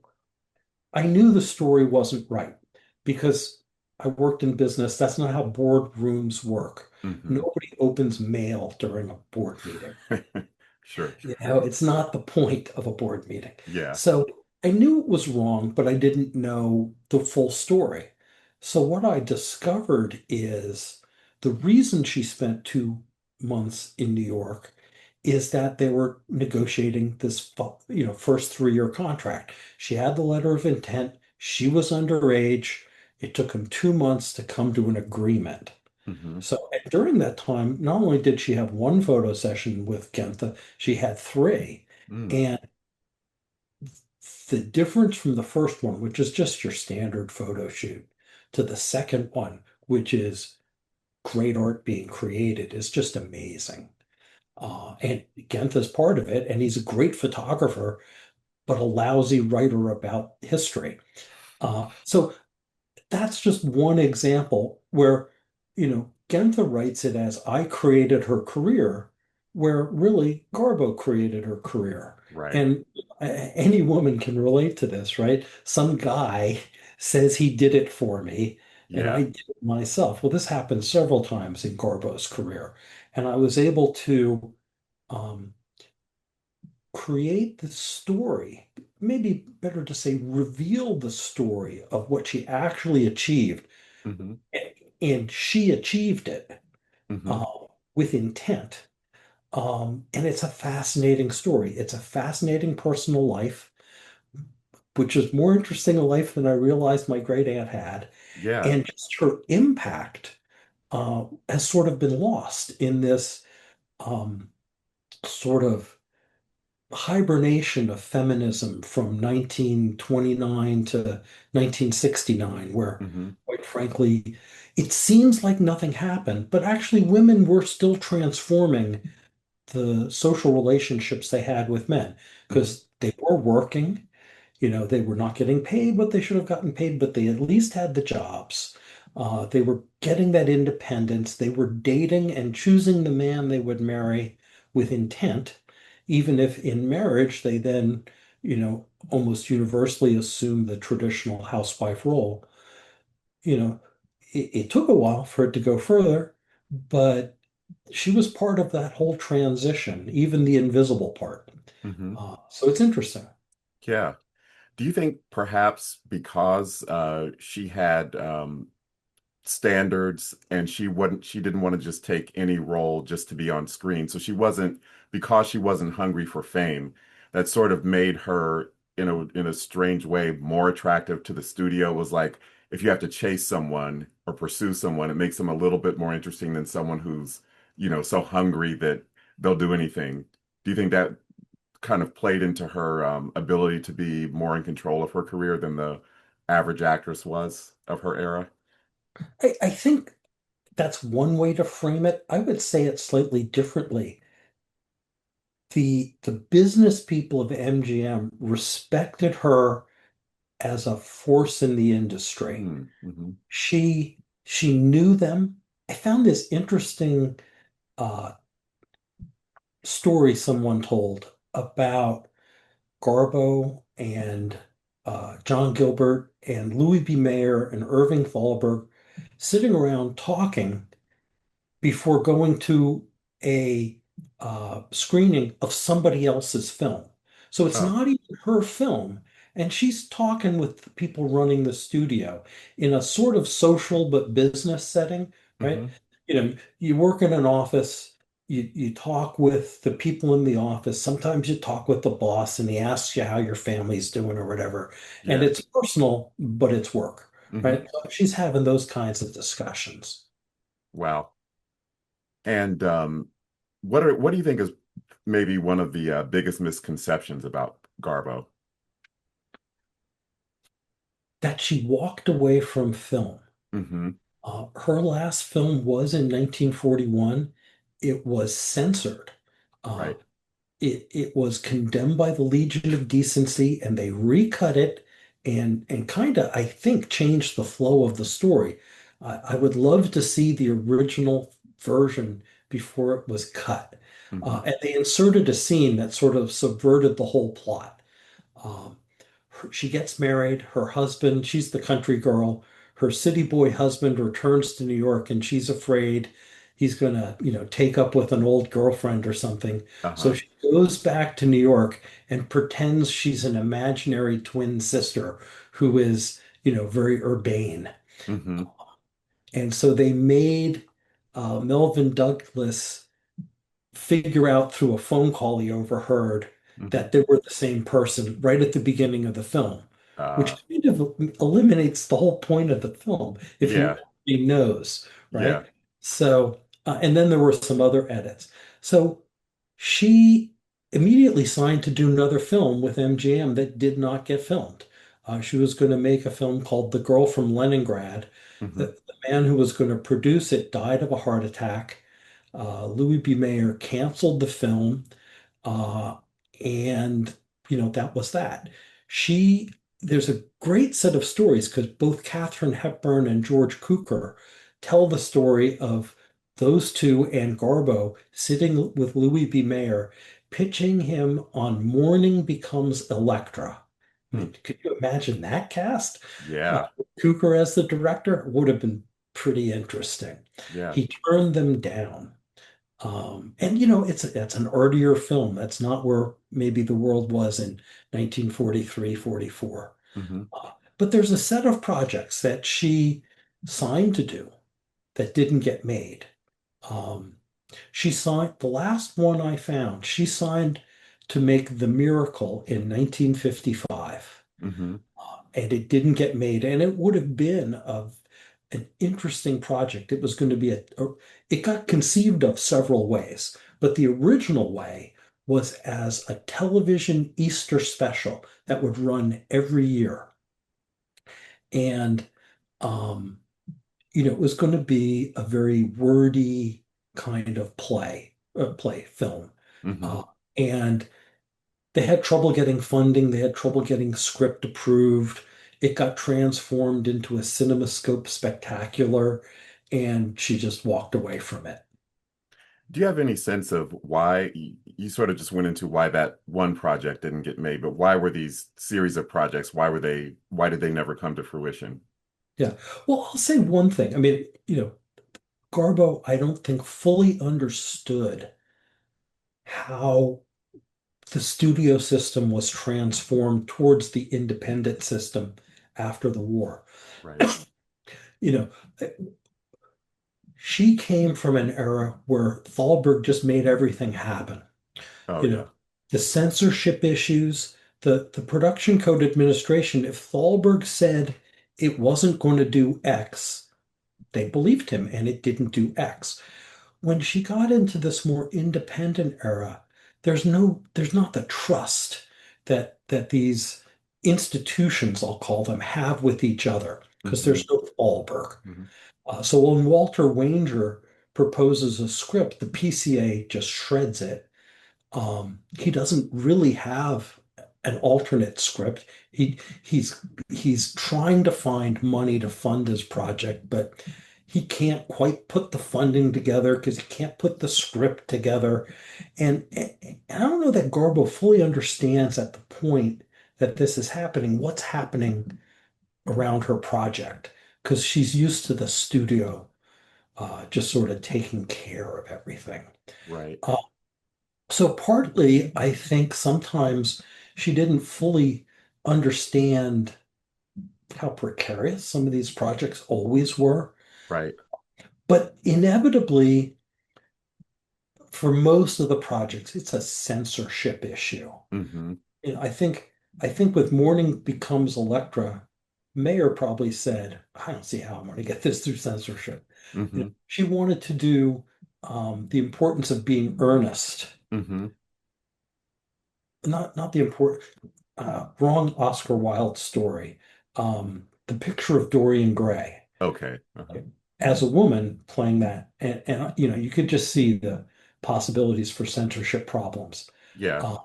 Speaker 2: I knew the story wasn't right because I worked in business. That's not how boardrooms work.
Speaker 1: Hmm.
Speaker 2: Nobody opens mail during a board meeting.
Speaker 1: Sure.
Speaker 2: It's not the point of a board meeting.
Speaker 1: Yeah.
Speaker 2: So I knew it was wrong, but I didn't know the full story. So what I discovered is the reason she spent 2 months in New York is that they were negotiating this, first 3-year contract. She had the letter of intent. She was underage. It took him 2 months to come to an agreement.
Speaker 1: Hmm.
Speaker 2: So during that time, not only did she have one photo session with Kenta, she had three.
Speaker 1: Mm.
Speaker 2: And the difference from the first one, which is just your standard photo shoot, to the second one, which is great art being created, is just amazing. And Gentha's part of it, and he's a great photographer, but a lousy writer about history. So that's just one example where, Gentha writes it as I created her career, where really Garbo created her career.
Speaker 1: Right.
Speaker 2: And any woman can relate to this, right? Some guy says he did it for me and
Speaker 1: Yeah.
Speaker 2: I did it myself. Well, this happened several times in Garbo's career. And I was able to um, create the story, maybe better to say, reveal the story of what she actually achieved
Speaker 1: Hmm.
Speaker 2: and she achieved it
Speaker 1: Hmm.
Speaker 2: uh, with intent. And it's a fascinating story. It's a fascinating personal life, which is more interesting a life than I realized my great aunt had.
Speaker 1: Yeah.
Speaker 2: And just her impact has sort of been lost in this um, sort of hibernation of feminism from 1929 to 1969, where,
Speaker 1: Hmm.
Speaker 2: quite frankly, it seems like nothing happened, but actually women were still transforming the social relationships they had with men
Speaker 1: Hmm.
Speaker 2: because they were working. They were not getting paid what they should have gotten paid, but they at least had the jobs. They were getting that independence. They were dating and choosing the man they would marry with intent, even if in marriage they then, almost universally assume the traditional housewife role. You know, it took a while for it to go further, but she was part of that whole transition, even the invisible part.
Speaker 1: Hmm.
Speaker 2: So it's interesting.
Speaker 1: Yeah. Do you think perhaps because she had standards and she didn't want to just take any role just to be on screen, so because she wasn't hungry for fame, that sort of made her in a strange way more attractive to the studio. It was like if you have to chase someone or pursue someone, it makes them a little bit more interesting than someone who's so hungry that they'll do anything. Do you think that kind of played into her ability to be more in control of her career than the average actress was of her era?
Speaker 2: I think that's one way to frame it. I would say it slightly differently. The business people of MGM respected her as a force in the industry.
Speaker 1: Mm-hmm.
Speaker 2: She knew them. I found this interesting uh, story someone told about Garbo and John Gilbert and Louis B. Mayer and Irving Thalberg sitting around talking before going to a screening of somebody else's film. So it's
Speaker 1: Oh.
Speaker 2: not even her film. And she's talking with the people running the studio in a sort of social but business setting, right?
Speaker 1: Mm-hmm.
Speaker 2: You work in an office, you talk with the people in the office. Sometimes you talk with the boss and he asks you how your family's doing or whatever. And
Speaker 1: Yeah.
Speaker 2: it's personal, but it's work,
Speaker 1: Mm-hmm.
Speaker 2: right? So she's having those kinds of discussions.
Speaker 1: Wow. And what do you think is maybe one of the biggest misconceptions about Garbo?
Speaker 2: That she walked away from film.
Speaker 1: Mm-hmm.
Speaker 2: Her last film was in 1941. It was censored. Uh,
Speaker 1: Right.
Speaker 2: it was condemned by the Legion of Decency, and they recut it and kind of, I think, changed the flow of the story. I would love to see the original version before it was cut.
Speaker 1: Mm-hmm.
Speaker 2: And they inserted a scene that sort of subverted the whole plot. Um, she gets married. Her husband, she's the country girl. Her city boy husband returns to New York and she's afraid he's going to, take up with an old girlfriend or something. So
Speaker 1: Uh-huh.
Speaker 2: she goes back to New York and pretends she's an imaginary twin sister who is, very urbane.
Speaker 1: Mm-hmm.
Speaker 2: And so they made Melvin Douglas figure out through a phone call he overheard
Speaker 1: Mm-hmm.
Speaker 2: that they were the same person right at the beginning of the film,
Speaker 1: Uh,
Speaker 2: which kind of eliminates the whole point of the film if he
Speaker 1: yeah.
Speaker 2: already knows,
Speaker 1: Yeah.
Speaker 2: right? So, and then there were some other edits. So she immediately signed to do another film with MGM that did not get filmed. She was going to make a film called The Girl from Leningrad.
Speaker 1: Mm-hmm.
Speaker 2: The man who was going to produce it died of a heart attack. Louis B. Mayer canceled the film, uh, and that was that. She There's a great set of stories because both Katharine Hepburn and George Cukor tell the story of those two and Garbo sitting with Louis B. Mayer, pitching him on Morning Becomes Electra. I
Speaker 1: Hmm.
Speaker 2: mean, could you imagine that cast? Uh,
Speaker 1: Yeah.
Speaker 2: Cukor as the director would have been pretty interesting.
Speaker 1: Yeah.
Speaker 2: He turned them down. And it's an earlier film. That's not where maybe the world was in 1943, 44.
Speaker 1: Mm-hmm.
Speaker 2: But there's a set of projects that she signed to do that didn't get made. Um, she signed the last one I found, she signed to make The Miracle in 1955.
Speaker 1: Mm-hmm.
Speaker 2: And it didn't get made. And it would have been an interesting project. It was going to be it got conceived of several ways, but the original way was as a television Easter special that would run every year. And, um, it was going to be a very wordy kind of play film.
Speaker 1: Hmm.
Speaker 2: Uh, and they had trouble getting funding. They had trouble getting script approved. It got transformed into a CinemaScope spectacular, and she just walked away from it.
Speaker 1: Do you have any sense of why you sort of just went into why that one project didn't get made, but why were these series of projects, why did they never come to fruition?
Speaker 2: Yeah. Well, I'll say one thing. I mean, Garbo, I don't think fully understood how the studio system was transformed towards the independent system after the war.
Speaker 1: Right.
Speaker 2: You know, she came from an era where Thalberg just made everything happen.
Speaker 1: Oh
Speaker 2: You
Speaker 1: yeah.
Speaker 2: know, the censorship issues, the production code administration, if Thalberg said it wasn't going to do X, they believed him and it didn't do X. When she got into this more independent era, there's not the trust that these institutions, I'll call them, have with each other because
Speaker 1: Hmm.
Speaker 2: there's no Thalberg.
Speaker 1: Hmm.
Speaker 2: So when Walter Wanger proposes a script, the PCA just shreds it. He doesn't really have an alternate script. He's trying to find money to fund his project, but he can't quite put the funding together because he can't put the script together. And I don't know that Garbo fully understands at the point that this is happening, what's happening around her project, because she's used to the studio just sort of taking care of everything.
Speaker 1: Right.
Speaker 2: Uh, so partly, I think sometimes she didn't fully understand how precarious some of these projects always were.
Speaker 1: Right.
Speaker 2: But inevitably, for most of the projects, it's a censorship issue.
Speaker 1: Hmm.
Speaker 2: I think with Morning Becomes Electra, Mayer probably said, "I don't see how I'm going to get this through censorship."
Speaker 1: Hmm.
Speaker 2: She wanted to do the importance of being earnest,
Speaker 1: Hmm.
Speaker 2: not the important wrong Oscar Wilde story. The Picture of Dorian Gray
Speaker 1: Okay. Uh-huh.
Speaker 2: as a woman playing that, and you could just see the possibilities for censorship problems.
Speaker 1: Yeah.
Speaker 2: Uh,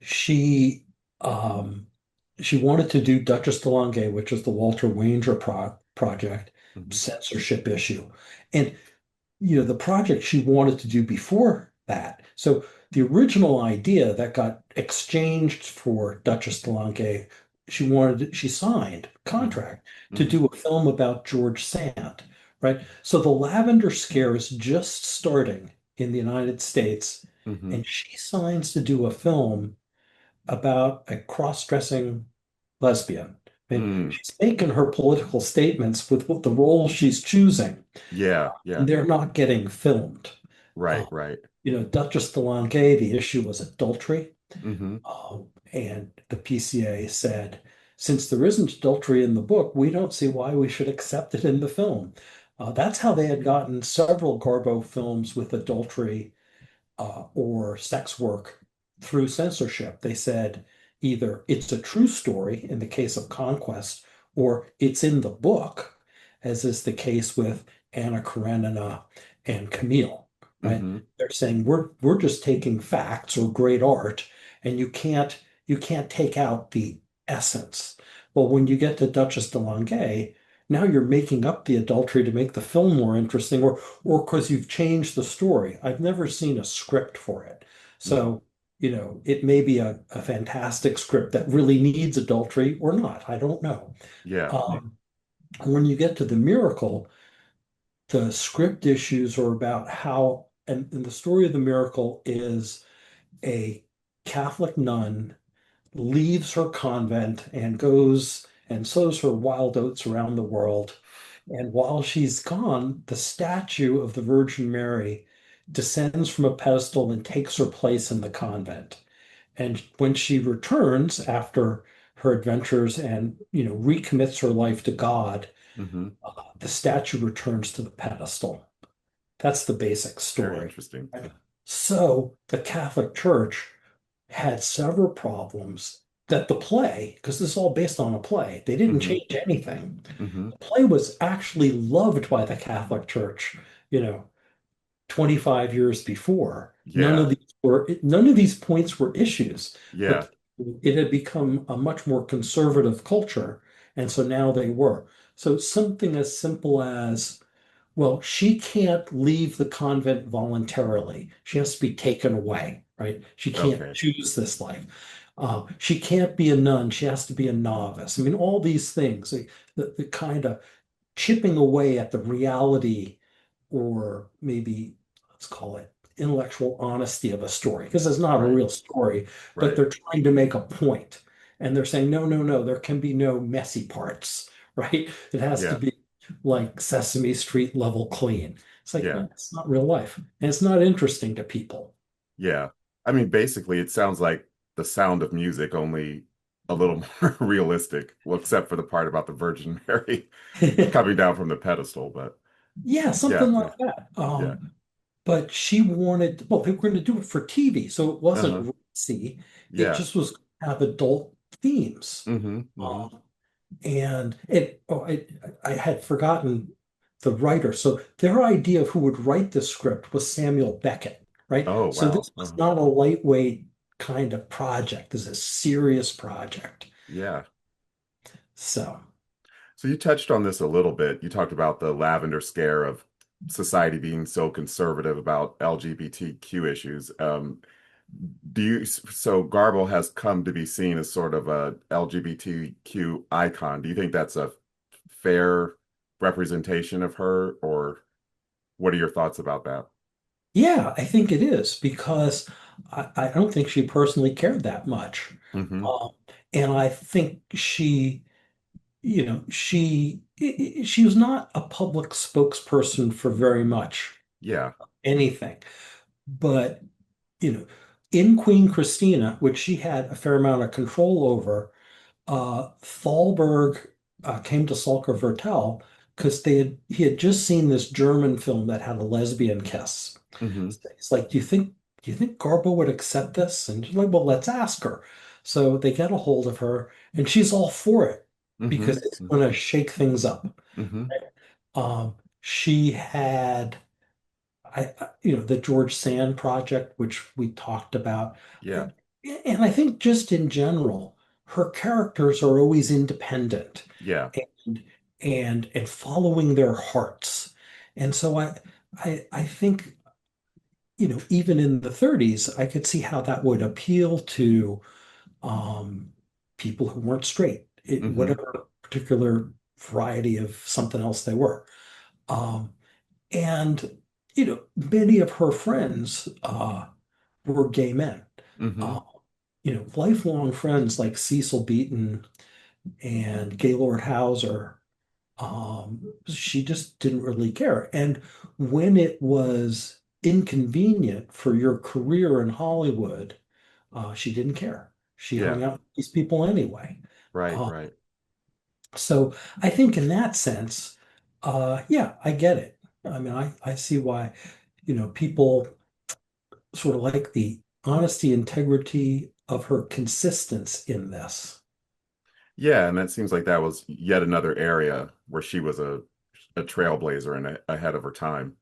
Speaker 2: she um, she wanted to do Duchess de Langeais, which is the Walter Wanger project,
Speaker 1: Hmm.
Speaker 2: censorship issue, and the project she wanted to do before that. So the original idea that got exchanged for Duchess de Langeais, she signed a
Speaker 1: Hmm.
Speaker 2: contract to
Speaker 1: Hmm.
Speaker 2: do a film about George Sand, right? So the lavender scare is just starting in the United States,
Speaker 1: Hmm.
Speaker 2: and she signs to do a film about a cross-dressing lesbian. I mean,
Speaker 1: Mm.
Speaker 2: she's making her political statements with what the role she's choosing,
Speaker 1: Yeah. Yeah.
Speaker 2: and they're not getting filmed.
Speaker 1: Right.
Speaker 2: Uh,
Speaker 1: Right.
Speaker 2: Duchess de Langeais, the issue was adultery.
Speaker 1: Hmm.
Speaker 2: And the PCA said, since there isn't adultery in the book, we don't see why we should accept it in the film. That's how they had gotten several Garbo films with adultery or sex work through censorship. They said either it's a true story in the case of Conquest, or it's in the book, as is the case with Anna Karenina and Camille, right?
Speaker 1: Hmm.
Speaker 2: They're saying we're just taking facts or great art, and you can't take out the essence. Well, when you get to Duchess de Langeais, now you're making up the adultery to make the film more interesting, or because you've changed the story. I've never seen a script for it.
Speaker 1: Hmm.
Speaker 2: So, it may be a fantastic script that really needs adultery or not. I don't know.
Speaker 1: Yeah.
Speaker 2: When you get to The Miracle, the script issues are about how, and the story of The Miracle is a Catholic nun leaves her convent and goes and sows her wild oats around the world. And while she's gone, the statue of the Virgin Mary descends from a pedestal and takes her place in the convent. And when she returns after her adventures and, recommits her life to God,
Speaker 1: Hmm.
Speaker 2: the statue returns to the pedestal. That's the basic
Speaker 1: Very
Speaker 2: story.
Speaker 1: interesting.
Speaker 2: So the Catholic Church had several problems that the play, because this is all based on a play, they didn't
Speaker 1: Hmm.
Speaker 2: change anything.
Speaker 1: Hmm.
Speaker 2: The play was actually loved by the Catholic Church, you know, 25 years before.
Speaker 1: Yeah.
Speaker 2: None of these points were issues,
Speaker 1: Yeah.
Speaker 2: but it had become a much more conservative culture, and so now they were. So something as simple as, well, she can't leave the convent voluntarily. She has to be taken away, right? She can't
Speaker 1: Okay.
Speaker 2: choose this life. She can't be a nun. She has to be a novice. I mean, all these things, the kind of chipping away at the reality, or maybe let's call it intellectual honesty of a story, because it's not a
Speaker 1: Right.
Speaker 2: real story, but
Speaker 1: Right.
Speaker 2: they're trying to make a point. And they're saying, no, no, no, there can be no messy parts, right? It has to
Speaker 1: Yeah.
Speaker 2: be like Sesame Street level clean. It's like,
Speaker 1: Yeah.
Speaker 2: no, it's not real life. And it's not interesting to people.
Speaker 1: Yeah. I mean, basically, it sounds like The Sound of Music, only a little more realistic. Well, except for the part about the Virgin Mary coming down from the pedestal. But
Speaker 2: Yeah,
Speaker 1: yeah,
Speaker 2: something
Speaker 1: yeah,
Speaker 2: like that.
Speaker 1: yeah.
Speaker 2: But she wanted, well, they were going to do it for TV, so it
Speaker 1: Uh-huh.
Speaker 2: wasn't racy. It
Speaker 1: Yeah.
Speaker 2: just was going to have adult themes.
Speaker 1: Mm-hmm. Mm-hmm.
Speaker 2: Um, and it, oh, I had forgotten the writer. So their idea of who would write the script was Samuel Beckett, right?
Speaker 1: Oh,
Speaker 2: So
Speaker 1: wow.
Speaker 2: this was not a lightweight kind of project. This is a serious project.
Speaker 1: Yeah.
Speaker 2: So,
Speaker 1: So you touched on this a little bit. You talked about the lavender scare of society being so conservative about LGBTQ issues. So Garbo has come to be seen as sort of a LGBTQ icon. Do you think that's a fair representation of her, or what are your thoughts about that?
Speaker 2: yeah, I think it is because I don't think she personally cared that much.
Speaker 1: Hmm.
Speaker 2: Um, and I think she was not a public spokesperson for very much
Speaker 1: Yeah.
Speaker 2: anything. But, you know, in Queen Christina, which she had a fair amount of control over, Thalberg came to Salker Vertel because he had just seen this German film that had a lesbian kiss.
Speaker 1: Hmm.
Speaker 2: So he's like, do you think Garbo would accept this? And she's like, well, let's ask her. So they get a hold of her, and she's all for it because
Speaker 1: Hmm.
Speaker 2: it's going to shake things up.
Speaker 1: Hmm.
Speaker 2: She had the George Sand project, which we talked about.
Speaker 1: Yeah.
Speaker 2: And I think just in general, her characters are always independent
Speaker 1: Yeah.
Speaker 2: and and following their hearts. And so I think, even in the 30s, I could see how that would appeal to um, people who weren't straight,
Speaker 1: Hmm.
Speaker 2: whatever particular variety of something else they were. Um, and, many of her friends were gay men. Uh,
Speaker 1: Hmm.
Speaker 2: lifelong friends like Cecil Beaton and Gaylord Hauser, she just didn't really care. And when it was inconvenient for your career in Hollywood, she didn't care. She
Speaker 1: Yeah.
Speaker 2: hung out with these people anyway.
Speaker 1: Right.
Speaker 2: Uh,
Speaker 1: Right.
Speaker 2: so I think in that sense, yeah, I get it. I mean, I see why, people sort of like the honesty, integrity of her consistence in this.
Speaker 1: Yeah, and that seems like that was yet another area where she was a trailblazer and ahead of her time.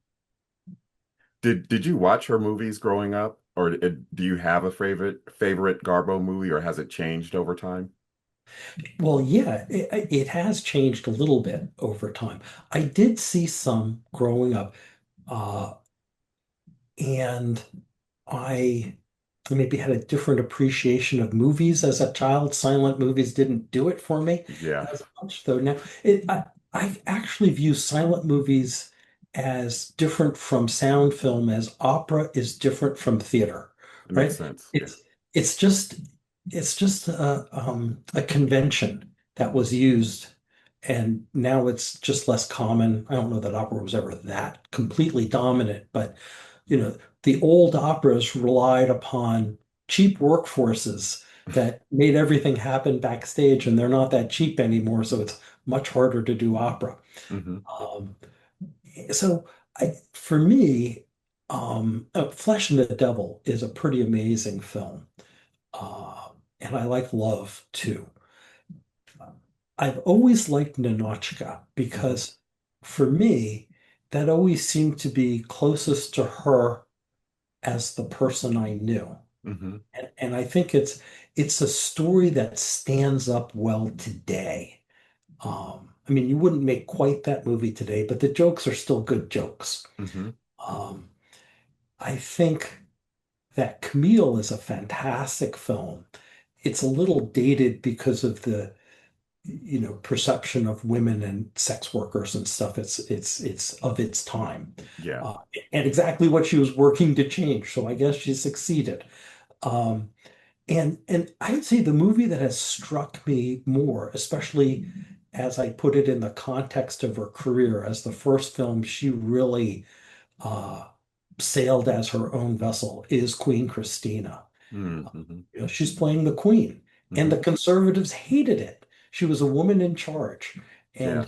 Speaker 1: Did you watch her movies growing up, or do you have a favorite Garbo movie, or has it changed over time?
Speaker 2: Well, yeah, it has changed a little bit over time. I did see some growing up, uh, and I maybe had a different appreciation of movies as a child. Silent movies didn't do it for me
Speaker 1: Yeah,
Speaker 2: as much, though. Now, I actually view silent movies as different from sound film, as opera is different from theater,
Speaker 1: it makes
Speaker 2: right?
Speaker 1: sense. Yeah.
Speaker 2: It's just a convention that was used, and now it's just less common. I don't know that opera was ever that completely dominant, but the old operas relied upon cheap workforces that made everything happen backstage, and they're not that cheap anymore, so it's much harder to do opera.
Speaker 1: Hmm.
Speaker 2: Um, so for me, Flesh and the Devil is a pretty amazing film. And I like Love too. I've always liked Ninochka
Speaker 1: Hmm.
Speaker 2: because for me, that always seemed to be closest to her as the person I knew.
Speaker 1: Hmm.
Speaker 2: And I think it's a story that stands up well today. I mean, you wouldn't make quite that movie today, but the jokes are still good jokes.
Speaker 1: Hmm.
Speaker 2: Um, I think that Camille is a fantastic film. It's a little dated because of the, perception of women and sex workers and stuff. It's of its time,
Speaker 1: Yeah.
Speaker 2: uh, and exactly what she was working to change. So I guess she succeeded. Um, and I would say the movie that has struck me more, especially as I put it in the context of her career, as the first film she really uh, sailed as her own vessel, is Queen Christina.
Speaker 1: Hmm.
Speaker 2: She's playing the queen, and the
Speaker 1: Hmm.
Speaker 2: conservatives hated it. She was a woman in charge,
Speaker 1: Yeah.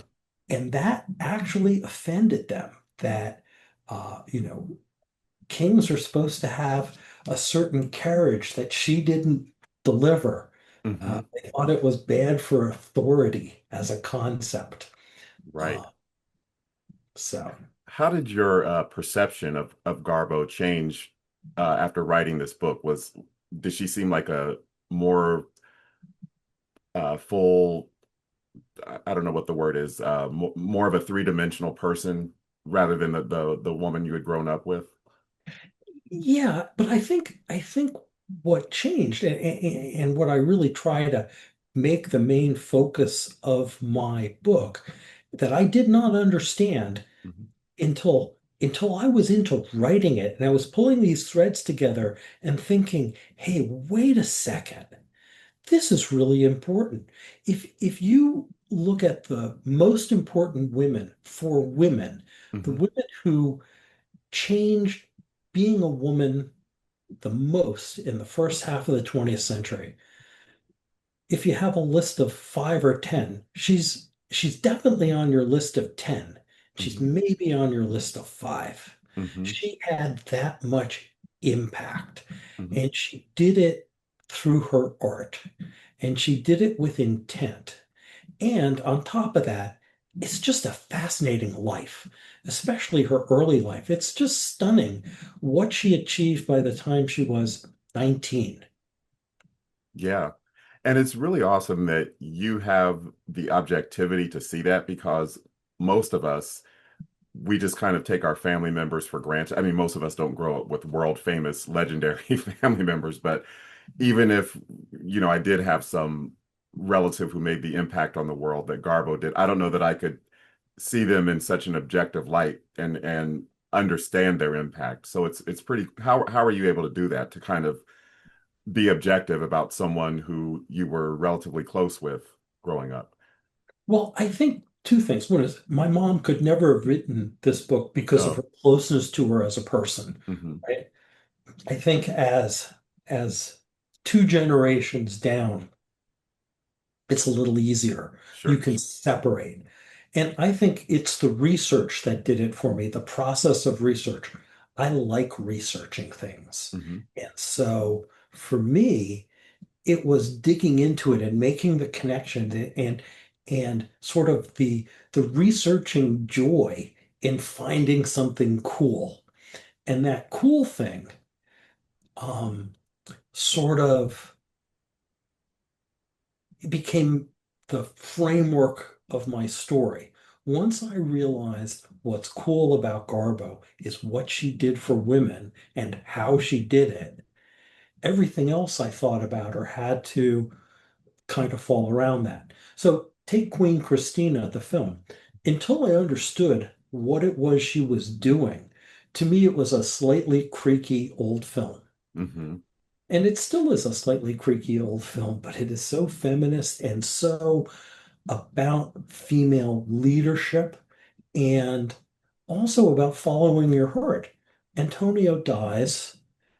Speaker 2: and that actually offended them. That kings are supposed to have a certain carriage that she didn't deliver.
Speaker 1: Hmm.
Speaker 2: They thought it was bad for authority as a concept.
Speaker 1: Right.
Speaker 2: Uh, so.
Speaker 1: How did your perception of Garbo change after writing this book? Did she seem like a more full, I don't know what the word is, more of a three-dimensional person rather than the woman you had grown up with?
Speaker 2: Yeah, but I think what changed and what I really try to make the main focus of my book that I did not understand
Speaker 1: Hmm.
Speaker 2: until I was into writing it and I was pulling these threads together and thinking, hey, wait a second. This is really important. If you look at the most important women for women, the
Speaker 1: Hmm.
Speaker 2: women who changed being a woman the most in the first half of the 20th century. If you have a list of 5 or 10, she's definitely on your list of 10. She's
Speaker 1: Hmm.
Speaker 2: maybe on your list of five.
Speaker 1: Hmm.
Speaker 2: She had that much impact,
Speaker 1: Hmm.
Speaker 2: and she did it through her art, and she did it with intent. And on top of that, it's just a fascinating life, especially her early life. It's just stunning what she achieved by the time she was 19.
Speaker 1: Yeah. And it's really awesome that you have the objectivity to see that because most of us, we just kind of take our family members for granted. I mean, most of us don't grow up with world famous, legendary family members, but even if, I did have some relative who made the impact on the world that Garbo did, I don't know that I could see them in such an objective light and understand their impact. So it's pretty, how are you able to do that to kind of be objective about someone who you were relatively close with growing up?
Speaker 2: Well, I think two things. One is my mom could never have written this book because of her
Speaker 1: Oh.
Speaker 2: closeness to her as a person,
Speaker 1: Hmm.
Speaker 2: right? I think as two generations down, it's a little easier. You
Speaker 1: Sure.
Speaker 2: can separate. And I think it's the research that did it for me, the process of research. I like researching things.
Speaker 1: Hmm.
Speaker 2: And so for me, it was digging into it and making the connection and sort of the researching joy in finding something cool. And that cool thing um, sort of became the framework of my story. Once I realized what's cool about Garbo is what she did for women and how she did it, everything else I thought about her had to kind of fall around that. So take Queen Christina, the film. Until I understood what it was she was doing, to me it was a slightly creaky old film.
Speaker 1: Hmm.
Speaker 2: And it still is a slightly creaky old film, but it is so feminist and so about female leadership and also about following your heart. Antonio dies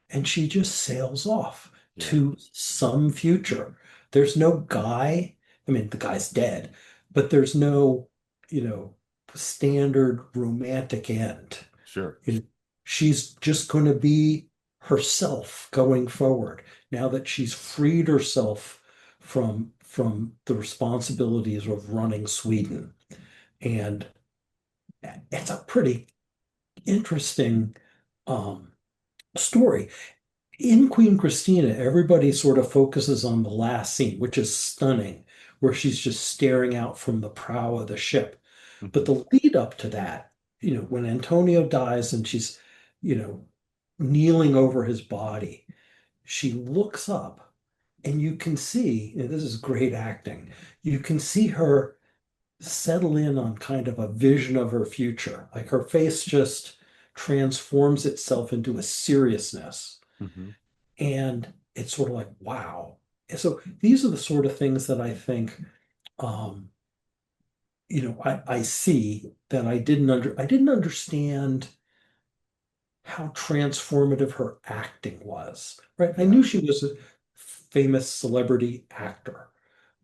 Speaker 2: and she just sails off
Speaker 1: Yeah.
Speaker 2: to some future. There's no guy, I mean, the guy's dead, but there's no, you know, standard romantic end.
Speaker 1: Sure.
Speaker 2: You know, she's just going to be herself going forward now that she's freed herself from the responsibilities of running Sweden. And it's a pretty interesting um, story. In Queen Christina, everybody sort of focuses on the last scene, which is stunning, where she's just staring out from the prow of the ship. But
Speaker 1: Hmm.
Speaker 2: the lead up to that, when Antonio dies and she's, you know, kneeling over his body, she looks up and you can see, and this is great acting, you can see her settle in on kind of a vision of her future. Like her face just transforms itself into a seriousness.
Speaker 1: Hmm.
Speaker 2: And it's sort of like, wow. And so these are the sort of things that I think, um, I see that I didn't understand how transformative her acting was, right? I
Speaker 1: Yeah.
Speaker 2: knew she was a famous celebrity actor,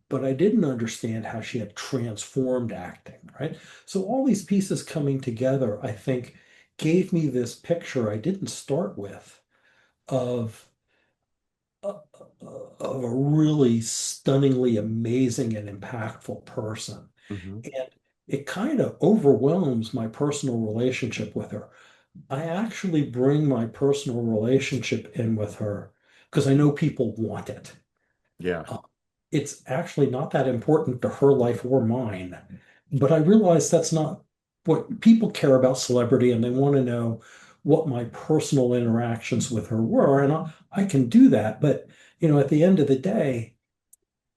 Speaker 2: but I didn't understand how she had transformed acting, right? So all these pieces coming together, I think, gave me this picture I didn't start with of of a really stunningly amazing and impactful person.
Speaker 1: Hmm.
Speaker 2: And it kind of overwhelms my personal relationship with her. I actually bring my personal relationship in with her because I know people want it.
Speaker 1: Yeah.
Speaker 2: Uh, it's actually not that important to her life or mine, but I realize that's not what people care about celebrity, and they want to know what my personal interactions with her were. And I can do that. But, at the end of the day,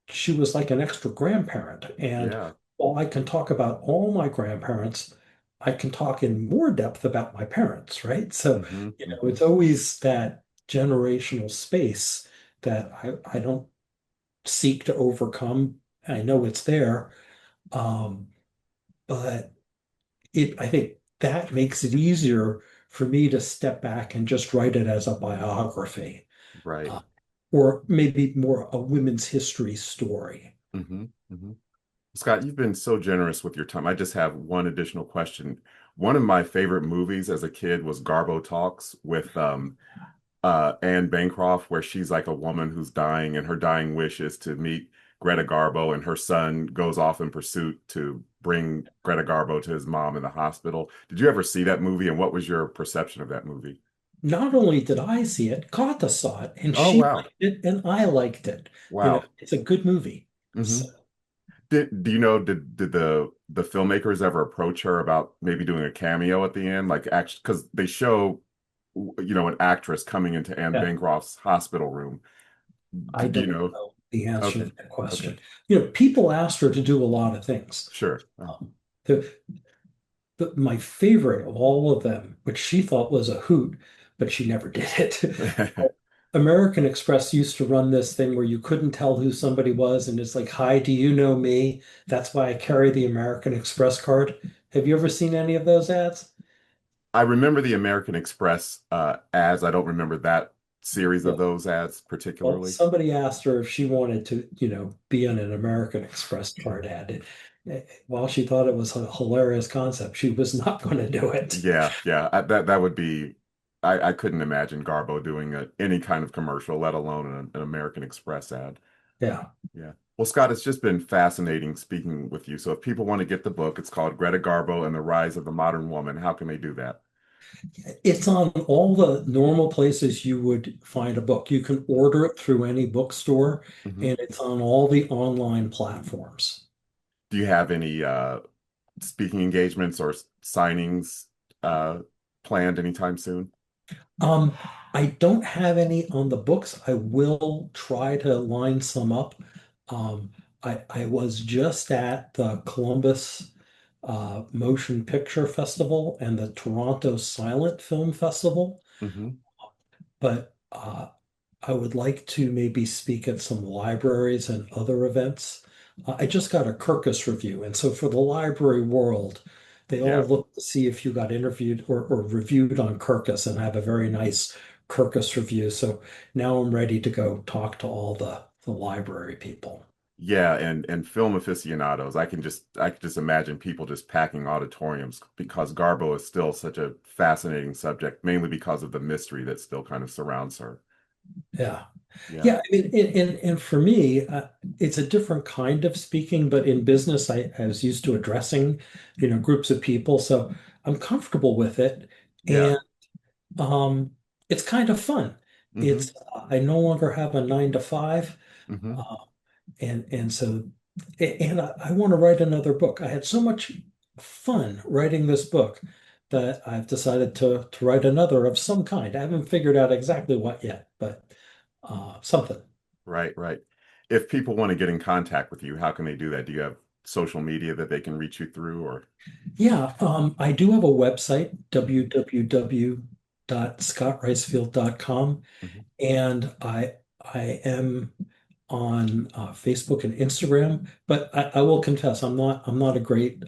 Speaker 2: she was like an extra grandparent. And
Speaker 1: Yeah.
Speaker 2: while I can talk about all my grandparents, I can talk in more depth about my parents, right? So,
Speaker 1: Hmm. Hmm.
Speaker 2: it's always that generational space that I don't seek to overcome. I know it's there, um, but I think that makes it easier for me to step back and just write it as a biography,
Speaker 1: Right.
Speaker 2: uh, or maybe more a women's history story.
Speaker 1: Hmm. Hmm. Scott, you've been so generous with your time. I just have one additional question. One of my favorite movies as a kid was Garbo Talks with Anne Bancroft, where she's like a woman who's dying, and her dying wish is to meet Greta Garbo, and her son goes off in pursuit to bring Greta Garbo to his mom in the hospital. Did you ever see that movie, and what was your perception of that movie?
Speaker 2: Not only did I see it, Kata saw it, and
Speaker 1: Oh,
Speaker 2: she
Speaker 1: wow.
Speaker 2: liked it, and I liked it.
Speaker 1: Wow.
Speaker 2: It's a good movie.
Speaker 1: Hmm.
Speaker 2: So
Speaker 1: Do you know, did the filmmakers ever approach her about maybe doing a cameo at the end? Like actually, because they show, an actress coming into Anne
Speaker 2: yeah,
Speaker 1: Bancroft's hospital room.
Speaker 2: I
Speaker 1: Do you
Speaker 2: don't
Speaker 1: know?
Speaker 2: know the answer
Speaker 1: Okay.
Speaker 2: to that
Speaker 1: Okay.
Speaker 2: question. People asked her to do a lot of things.
Speaker 1: Sure.
Speaker 2: Um, the, my favorite of all of them, which she thought was a hoot, but she never did it. American Express used to run this thing where you couldn't tell who somebody was, and it's like, "Hi, do you know me? That's why I carry the American Express card." Have you ever seen any of those ads?
Speaker 1: I remember the American Express ads. I don't remember that series
Speaker 2: Yeah.
Speaker 1: of those ads
Speaker 2: Well,
Speaker 1: particularly.
Speaker 2: somebody asked her if she wanted to, be on an American Express card ad. While she thought it was a hilarious concept, she was not going to do it.
Speaker 1: Yeah, yeah. That would be. I couldn't imagine Garbo doing any kind of commercial, let alone an American Express ad.
Speaker 2: Yeah.
Speaker 1: Yeah. Well, Scott, it's just been fascinating speaking with you. So if people want to get the book, it's called Greta Garbo and the Rise of the Modern Woman. How can they do that?
Speaker 2: It's on all the normal places you would find a book. You can order it through any bookstore,
Speaker 1: Hmm.
Speaker 2: and it's on all the online platforms.
Speaker 1: Do you have any speaking engagements or signings uh, planned anytime soon?
Speaker 2: Um, I don't have any on the books. I will try to line some up. Um, I was just at the Columbus Motion Picture Festival and the Toronto Silent Film Festival,
Speaker 1: Hmm.
Speaker 2: but I would like to maybe speak at some libraries and other events. I just got a Kirkus review, and so for the library world, they all
Speaker 1: Yeah.
Speaker 2: look to see if you got interviewed or reviewed on Kirkus, and I have a very nice Kirkus review. So now I'm ready to go talk to all the library people.
Speaker 1: Yeah, and film aficionados. I can just imagine people just packing auditoriums because Garbo is still such a fascinating subject, mainly because of the mystery that still kind of surrounds her.
Speaker 2: Yeah.
Speaker 1: Yeah.
Speaker 2: Yeah, I mean, and for me, it's a different kind of speaking, but in business, I was used to addressing, groups of people, so I'm comfortable with it,
Speaker 1: Yeah.
Speaker 2: and it's kind of fun.
Speaker 1: Hmm.
Speaker 2: It's I no longer have a 9 to 5,
Speaker 1: Hmm.
Speaker 2: uh, and so and I want to write another book. I had so much fun writing this book that I've decided to write another of some kind. I haven't figured out exactly what yet, but something.
Speaker 1: Right, right. If people want to get in contact with you, how can they do that? Do you have social media that they can reach you through or?
Speaker 2: Yeah, I do have a website,
Speaker 1: Mhm,
Speaker 2: www.scottreisfield.com,
Speaker 1: mhm.
Speaker 2: and I am on Facebook and Instagram, but I will confess I'm not a great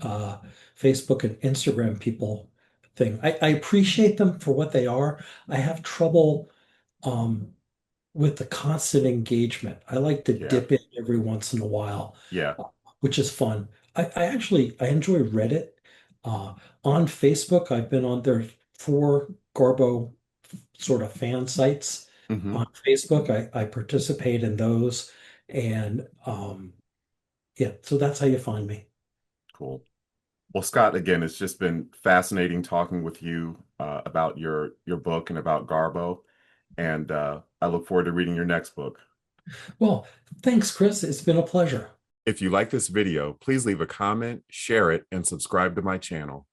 Speaker 2: Facebook and Instagram people thing. I appreciate them for what they are. I have trouble um, with the constant engagement. I like to
Speaker 1: Yeah.
Speaker 2: dip in every once in a while,
Speaker 1: Yeah.
Speaker 2: uh, which is fun. I enjoy Reddit. Uh, on Facebook, I've been on there 4 Garbo sort of fan sites
Speaker 1: Hmm.
Speaker 2: on Facebook. I participate in those, and yeah, so that's how you find me.
Speaker 1: Cool. Well, Scott, again, it's just been fascinating talking with you about your book and about Garbo, and I look forward to reading your next book.
Speaker 2: Well, thanks, Chris. It's been a pleasure.
Speaker 1: If you like this video, please leave a comment, share it, and subscribe to my channel.